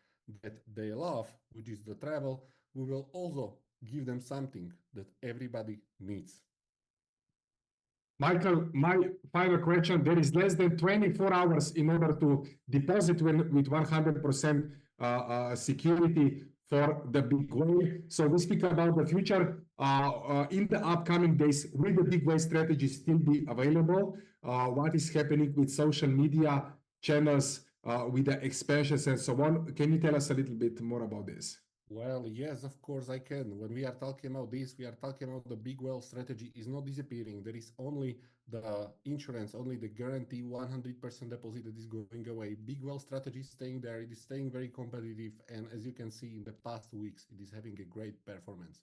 that they love, which is the travel, we will also give them something that everybody needs. Michael, my final question, there is less than 24 hours in order to deposit with 100% security for the big whale. So we speak about the future. In the upcoming days, will the big whale strategy still be available? What is happening with social media channels, with the expansions and so on? Can you tell us a little bit more about this? Well, yes, of course I can. When we are talking about this, we are talking about the big well strategy is not disappearing. There is only the insurance, only the guarantee 100% deposit that is going away. Big well strategy is staying there. It is staying very competitive. And as you can see in the past weeks, it is having a great performance.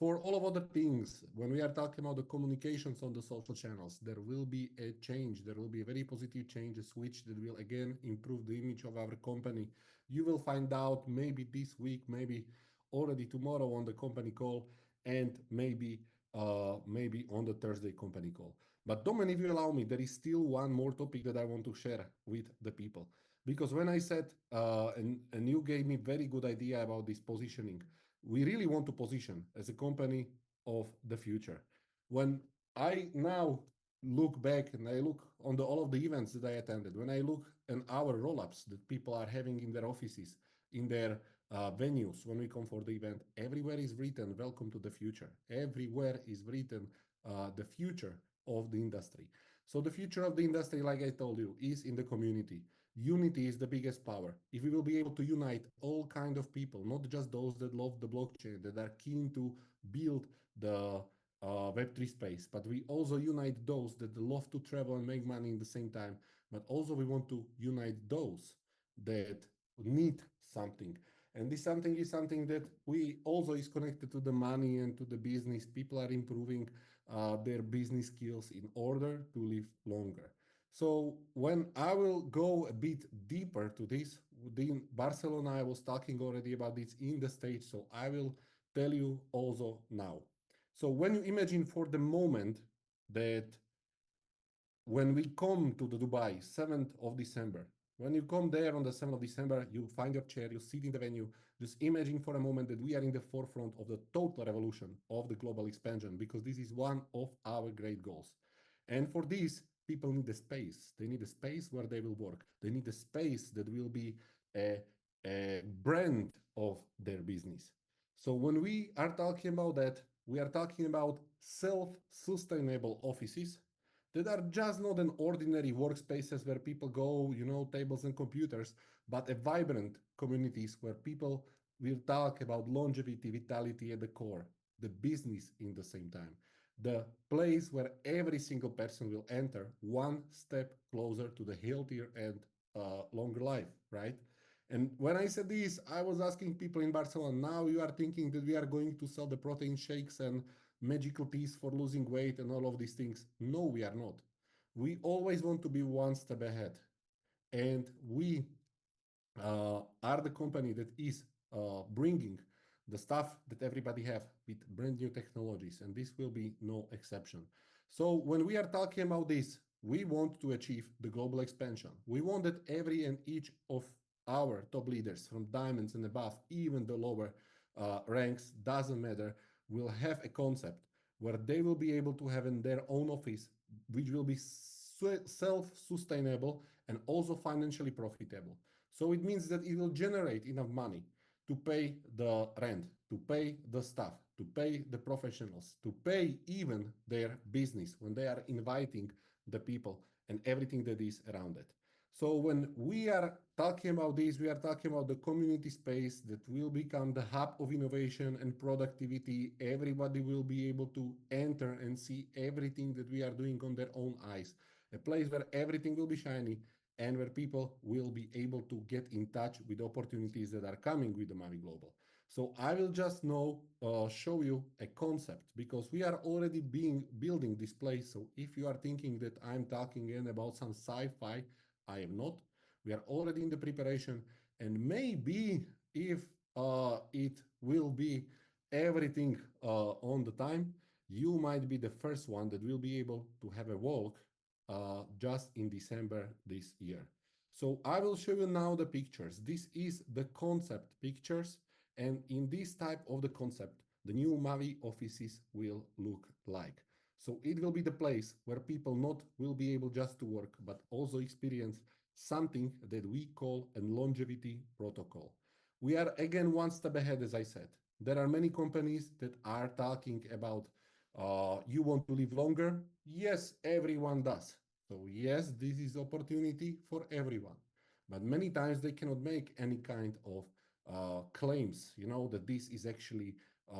For all of other things, when we are talking about the communications on the social channels, there will be a change. There will be a very positive change, a switch that will again improve the image of our company. You will find out maybe this week, maybe already tomorrow on the company call, and maybe on the Thursday company call. But Domen, if you allow me, there is still one more topic that I want to share with the people. Because when I said, and you gave me very good idea about this positioning, we really want to position as a company of the future. When I now look back and I look on all of the events that I attended, when I look at our roll-ups that people are having in their offices, in their venues, when we come for the event, everywhere is written, welcome to the future. Everywhere is written the future of the industry. So the future of the industry, like I told you, is in the community. Unity is the biggest power. If we will be able to unite all kind of people, not just those that love the blockchain, that are keen to build the Web3 space, but we also unite those that love to travel and make money in the same time, but also we want to unite those that need something. And this something is something that we also is connected to the money and to the business. People are improving their business skills in order to live longer. So when I will go a bit deeper to this, in Barcelona, I was talking already about this in the stage, so I will tell you also now. So when you imagine for the moment that when we come to the Dubai, 7th of December, when you come there on the 7th of December, you find your chair, you sit in the venue, just imagine for a moment that we are in the forefront of the total revolution of the global expansion, because this is one of our great goals. And for this, people need a space. They need a space where they will work. They need a space that will be a brand of their business. So when we are talking about that, we are talking about self-sustainable offices that are just not an ordinary workspaces where people go, you know, tables and computers, but a vibrant communities where people will talk about longevity, vitality at the core, the business in the same time. The place where every single person will enter one step closer to the healthier and longer life, right? And when I said this, I was asking people in Barcelona, now you are thinking that we are going to sell the protein shakes and magical teas for losing weight and all of these things. No, we are not. We always want to be one step ahead. And we are the company that is bringing the stuff that everybody have with brand new technologies, and this will be no exception. So when we are talking about this, we want to achieve the global expansion. We want that every and each of our top leaders from diamonds and above, even the lower ranks, doesn't matter, will have a concept where they will be able to have in their own office, which will be self-sustainable and also financially profitable. So it means that it will generate enough money to pay the rent, to pay the staff, to pay the professionals, to pay even their business when they are inviting the people and everything that is around it. So when we are talking about this, we are talking about the community space that will become the hub of innovation and productivity. Everybody will be able to enter and see everything that we are doing on their own eyes. A place where everything will be shiny and where people will be able to get in touch with opportunities that are coming with the Mavie Global. So I will just now show you a concept, because we are already building this place. So if you are thinking that I'm talking again about some sci-fi, I am not. We are already in the preparation, and maybe if it will be everything on the time, you might be the first one that will be able to have a walk just in December this year. So I will show you now the pictures. This is the concept pictures. And in this type of the concept, the new Mavie offices will look like. So it will be the place where people not will be able just to work, but also experience something that we call a longevity protocol. We are again one step ahead, as I said. There are many companies that are talking about you want to live longer. Yes, everyone does. So yes, this is opportunity for everyone. But many times they cannot make any kind of claims, you know, that this is actually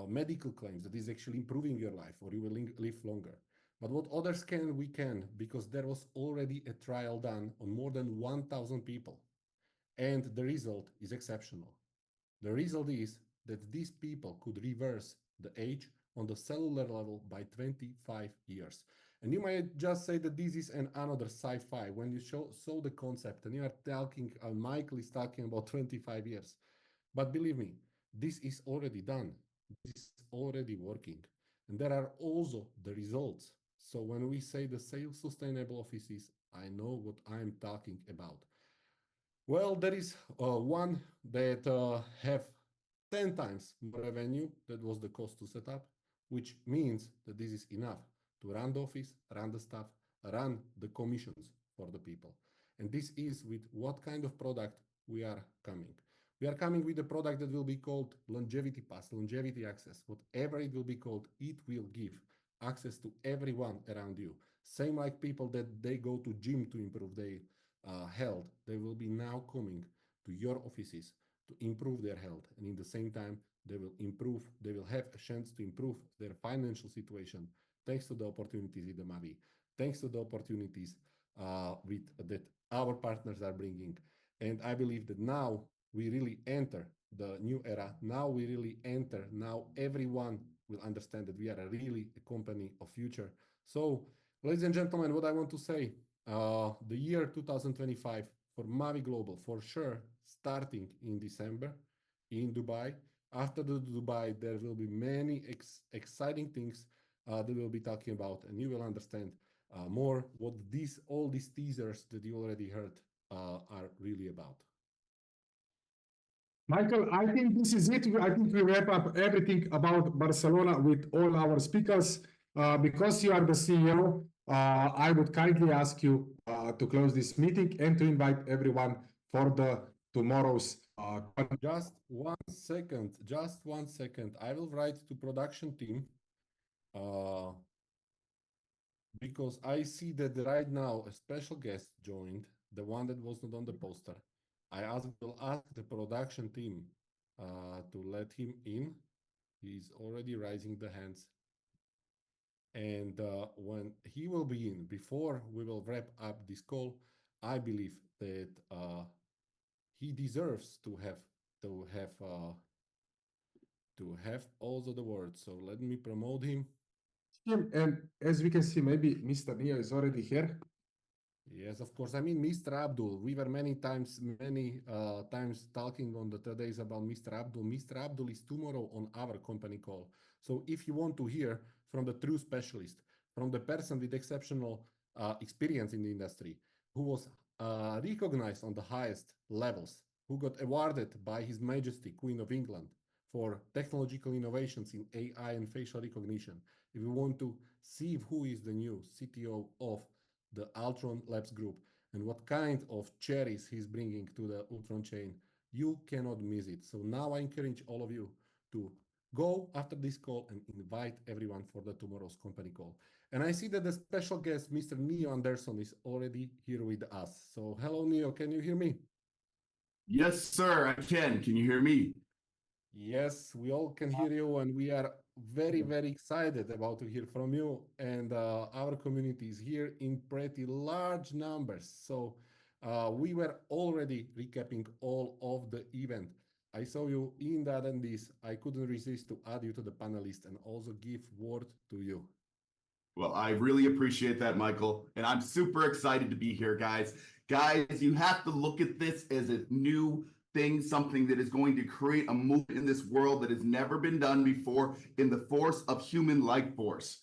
medical claims, that is actually improving your life or you will live longer. But what others can, we can, because there was already a trial done on more than 1,000 people. And the result is exceptional. The result is that these people could reverse the age on the cellular level by 25 years. And you might just say that this is another sci-fi when you saw the concept and you are talking, Michael is talking about 25 years. But believe me, this is already done. This is already working. And there are also the results. So when we say the self-sustainable offices, I know what I'm talking about. Well, there is one that have 10 times more revenue. That was the cost to set up, which means that this is enough to run the office, run the staff, run the commissions for the people. And this is with what kind of product we are coming. We are coming with a product that will be called Longevity Pass, Longevity Access. Whatever it will be called, it will give access to everyone around you. Same like people that they go to gym to improve their health, they will be now coming to your offices to improve their health. And in the same time, they will have a chance to improve their financial situation thanks to the opportunities in the Mavie, thanks to the opportunities that our partners are bringing. And I believe that now we really enter the new era. Now we really enter. Now everyone will understand that we are really a company of future. So, ladies and gentlemen, what I want to say, the year 2025 for Mavie Global, for sure, starting in December in Dubai. After the Dubai, there will be many exciting things that we'll be talking about, and you will understand more what all these teasers that you already heard are really about. Michael, I think this is it. I think we wrap up everything about Barcelona with all our speakers. Because you are the CEO, I would kindly ask you to close this meeting and to invite everyone for the tomorrow's. Just 1 second, just 1 second. I will write to production team because I see that right now a special guest joined, the one that was not on the poster. Will ask the production team to let him in. He's already raising the hands. And when he will be in, before we will wrap up this call, I believe that he deserves to have also the word. So let me promote him. And as we can see, maybe Mr. Neo is already here. Yes, of course. I mean, Mr. Abdul, we were many times talking on the days about Mr. Abdul. Mr. Abdul is tomorrow on our company call. So if you want to hear from the true specialist, from the person with exceptional experience in the industry, who was recognized on the highest levels, who got awarded by His Majesty Queen of England for technological innovations in AI and facial recognition. If you want to see who is the new CTO of the Ultron Labs group and what kind of cherries he's bringing to the Ultron chain, you cannot miss it. So now I encourage all of you to go after this call and invite everyone for the tomorrow's company call. And I see that the special guest, Mr. Neo Anderson, is already here with us. So hello, Neo, can you hear me? Yes, sir, I can. Can you hear me? Yes, we all can hear you, and we are very, very excited about to hear from you. And our community is here in pretty large numbers. So we were already recapping all of the event. I saw you in the attendees. I couldn't resist to add you to the panelist and also give word to you. Well, I really appreciate that, Michael. And I'm super excited to be here, guys. Guys, you have to look at this as a new thing, something that is going to create a movement in this world that has never been done before in the force of human life force.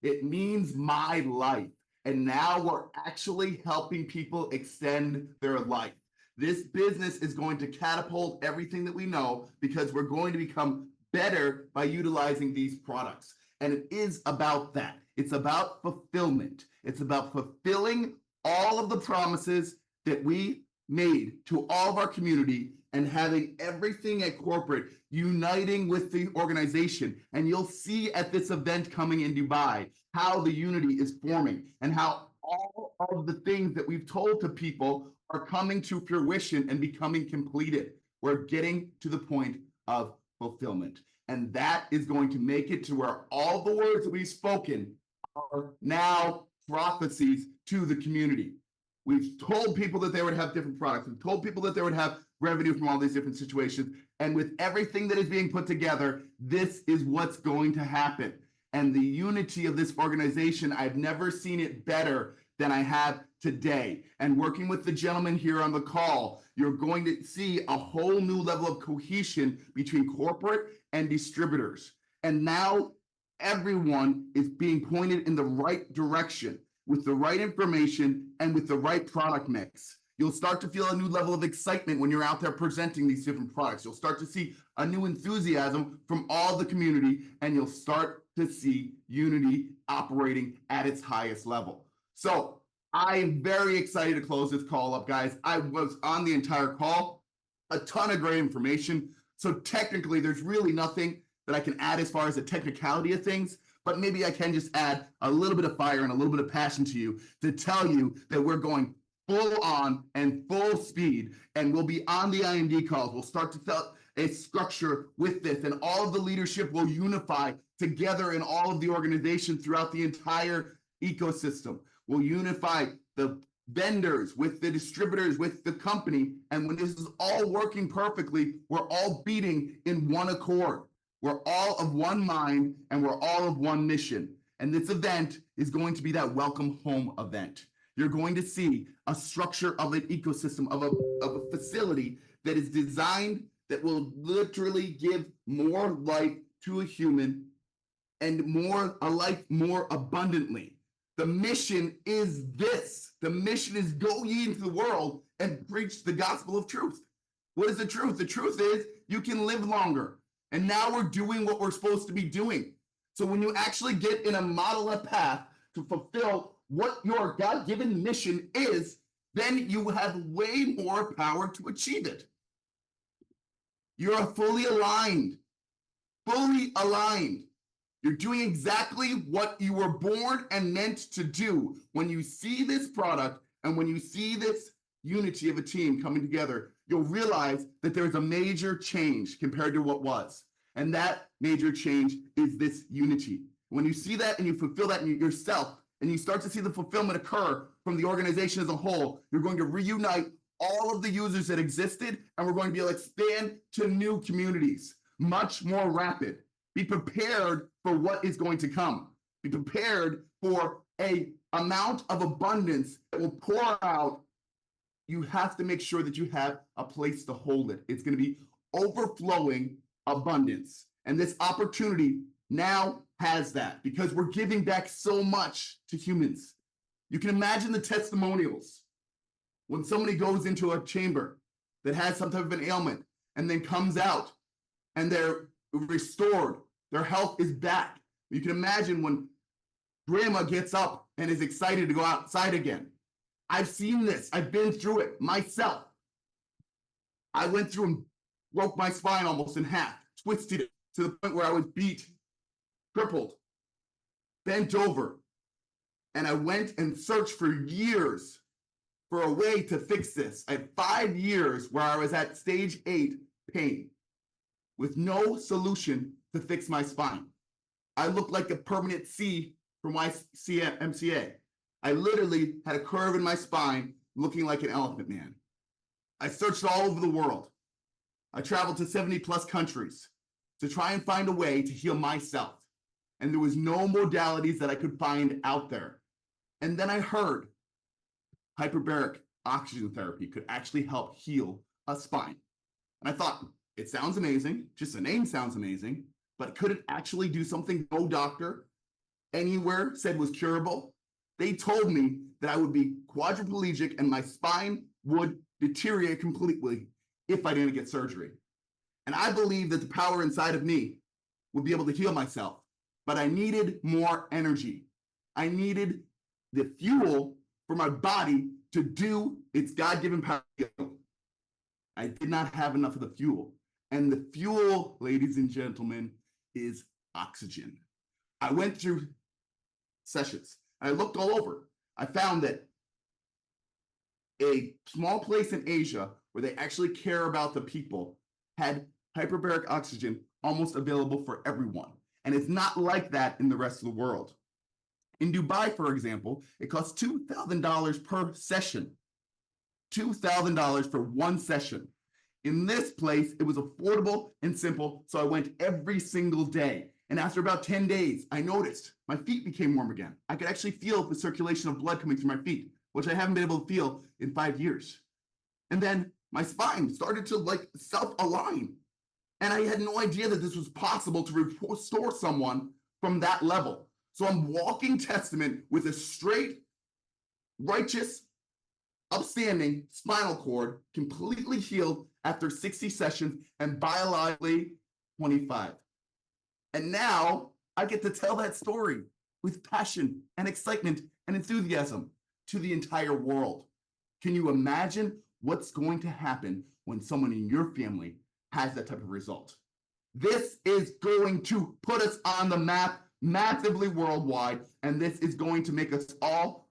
It means my life. And now we're actually helping people extend their life. This business is going to catapult everything that we know because we're going to become better by utilizing these products. And it is about that. It's about fulfillment. It's about fulfilling all of the promises that we made to all of our community and having everything at corporate uniting with the organization. And you'll see at this event coming in Dubai how the unity is forming and how all of the things that we've told to people are coming to fruition and becoming completed. We're getting to the point of fulfillment. And that is going to make it to where all the words that we've spoken are now prophecies to the community. We've told people that they would have different products. We've told people that they would have revenue from all these different situations. And with everything that is being put together, this is what's going to happen. And the unity of this organization, I've never seen it better than I have today. And working with the gentleman here on the call, you're going to see a whole new level of cohesion between corporate and distributors. And now everyone is being pointed in the right direction with the right information and with the right product mix. You'll start to feel a new level of excitement when you're out there presenting these different products. You'll start to see a new enthusiasm from all the community, and you'll start to see unity operating at its highest level. So I am very excited to close this call up, guys. I was on the entire call, a ton of great information. So technically, there's really nothing that I can add as far as the technicality of things, but maybe I can just add a little bit of fire and a little bit of passion to you to tell you that we're going full on and full speed, and we'll be on the IND calls. We'll start to tell a structure with this, and all of the leadership will unify together in all of the organization throughout the entire ecosystem. We'll unify the vendors with the distributors, with the company, and when this is all working perfectly, we're all beating in one accord. We're all of one mind, and we're all of one mission. And this event is going to be that welcome home event. You're going to see a structure of an ecosystem, of a facility that is designed that will literally give more life to a human and a life more abundantly. The mission is this. The mission is go ye into the world and preach the gospel of truth. What is the truth? The truth is you can live longer. And now we're doing what we're supposed to be doing. So when you actually get in a model of path to fulfill what your God-given mission is, then you have way more power to achieve it. You're fully aligned. Fully aligned. You're doing exactly what you were born and meant to do. When you see this product and when you see this unity of a team coming together, you'll realize that there's a major change compared to what was. And that major change is this unity. When you see that and you fulfill that in yourself, and you start to see the fulfillment occur from the organization as a whole, you're going to reunite all of the users that existed, and we're going to be able to expand to new communities, much more rapid. Be prepared for what is going to come. Be prepared for an amount of abundance that will pour out. You have to make sure that you have a place to hold it. It's going to be overflowing abundance. And this opportunity now has that because we're giving back so much to humans. You can imagine the testimonials when somebody goes into a chamber that has some type of an ailment and then comes out and they're restored, their health is back. You can imagine when grandma gets up and is excited to go outside again. I've seen this. I've been through it myself. I went through and broke my spine almost in half, twisted it to the point where I was beat, crippled, bent over. And I went and searched for years for a way to fix this. I had 5 years where I was at stage 8 pain with no solution to fix my spine. I looked like a permanent C from MCA. I literally had a curve in my spine looking like an elephant man. I searched all over the world. I traveled to 70 plus countries to try and find a way to heal myself. And there was no modalities that I could find out there. And then I heard hyperbaric oxygen therapy could actually help heal a spine. And I thought, it sounds amazing. Just the name sounds amazing, but could it actually do something no doctor anywhere said was curable? They told me that I would be quadriplegic and my spine would deteriorate completely if I didn't get surgery. And I believe that the power inside of me would be able to heal myself, but I needed more energy. I needed the fuel for my body to do its God-given power. I did not have enough of the fuel. And the fuel, ladies and gentlemen, is oxygen. I went through sessions. I looked all over. I found that a small place in Asia where they actually care about the people had hyperbaric oxygen almost available for everyone. And it's not like that in the rest of the world. In Dubai, for example, it costs $2,000 per session. $2,000 for one session. In this place, it was affordable and simple, so I went every single day. And after about 10 days, I noticed my feet became warm again. I could actually feel the circulation of blood coming through my feet, which I haven't been able to feel in 5 years. And then my spine started to like self-align. And I had no idea that this was possible to restore someone from that level. So I'm walking testament with a straight, righteous, upstanding spinal cord, completely healed after 60 sessions and biologically 25. And now I get to tell that story with passion and excitement and enthusiasm to the entire world. Can you imagine what's going to happen when someone in your family has that type of result? This is going to put us on the map massively worldwide, and this is going to make us all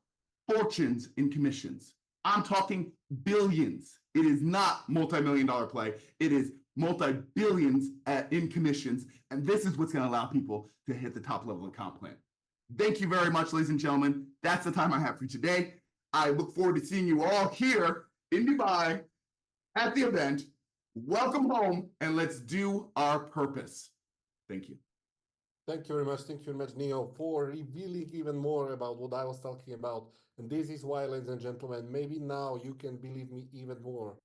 fortunes in commissions. I'm talking billions. It is not multi-million-dollar play. It is multi-billions in commissions, and this is what's going to allow people to hit the top level of comp plan. Thank you very much, ladies and gentlemen. That's the time I have for you today. I look forward to seeing you all here in Dubai at the event. Welcome home, and let's do our purpose. Thank you. Thank you very much. Thank you very much, Neo, for revealing even more about what I was talking about. And this is why, ladies and gentlemen, maybe now you can believe me even more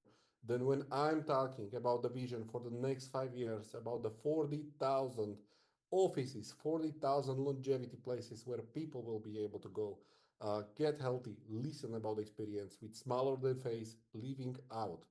than when I'm talking about the vision for the next 5 years, about the 40,000 offices, 40,000 longevity places where people will be able to go, get healthy, listen about the experience with smile on their face, living out.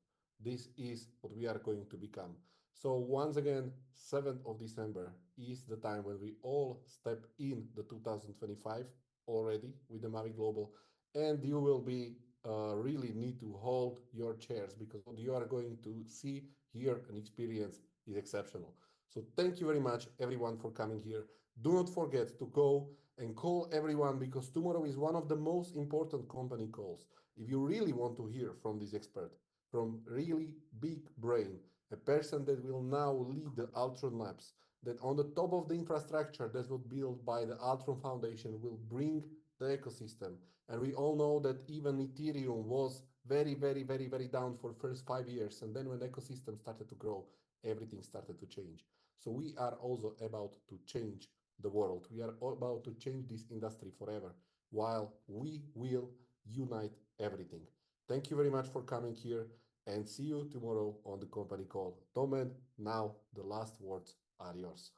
This is what we are going to become. So once again, 7th of December is the time when we all step in the 2025 already with the Mavie Global, and you will be really need to hold your chairs because what you are going to see, hear, and experience is exceptional. So thank you very much, everyone, for coming here. Do not forget to go and call everyone because tomorrow is one of the most important company calls. If you really want to hear from this expert, from really big brain, a person that will now lead the Altron Labs, that on the top of the infrastructure that was built by the Altron Foundation will bring the ecosystem. And we all know that even Ethereum was very down for the first 5 years. And then when the ecosystem started to grow, everything started to change. So we are also about to change the world. We are about to change this industry forever, while we will unite everything. Thank you very much for coming here, and see you tomorrow on the company call. Domen, now the last words are yours.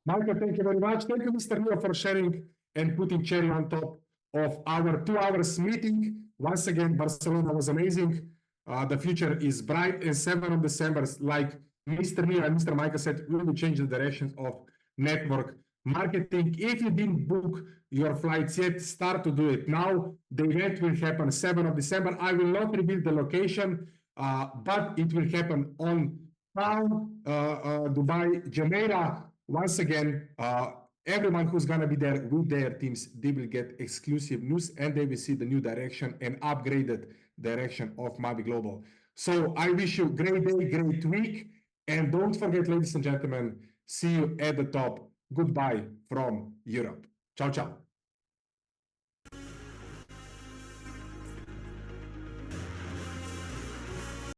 Michael, thank you very much. Thank you, Mr. Neo, for sharing and putting cherry on top of our 2 hours meeting. Once again, Barcelona was amazing. The future is bright, and 7th of December, like Mr. Neo and Mr. Michael said, we will change the direction of network marketing. If you didn't book your flights yet, start to do it now. The event will happen 7th of December. I will not reveal the location, but it will happen on town, Dubai, Jumeirah. Once again, everyone who's going to be there with their teams, they will get exclusive news and they will see the new direction and upgraded direction of Mavie Global. So I wish you a great day, great week. And don't forget, ladies and gentlemen, see you at the top. Goodbye from Europe. Ciao, ciao.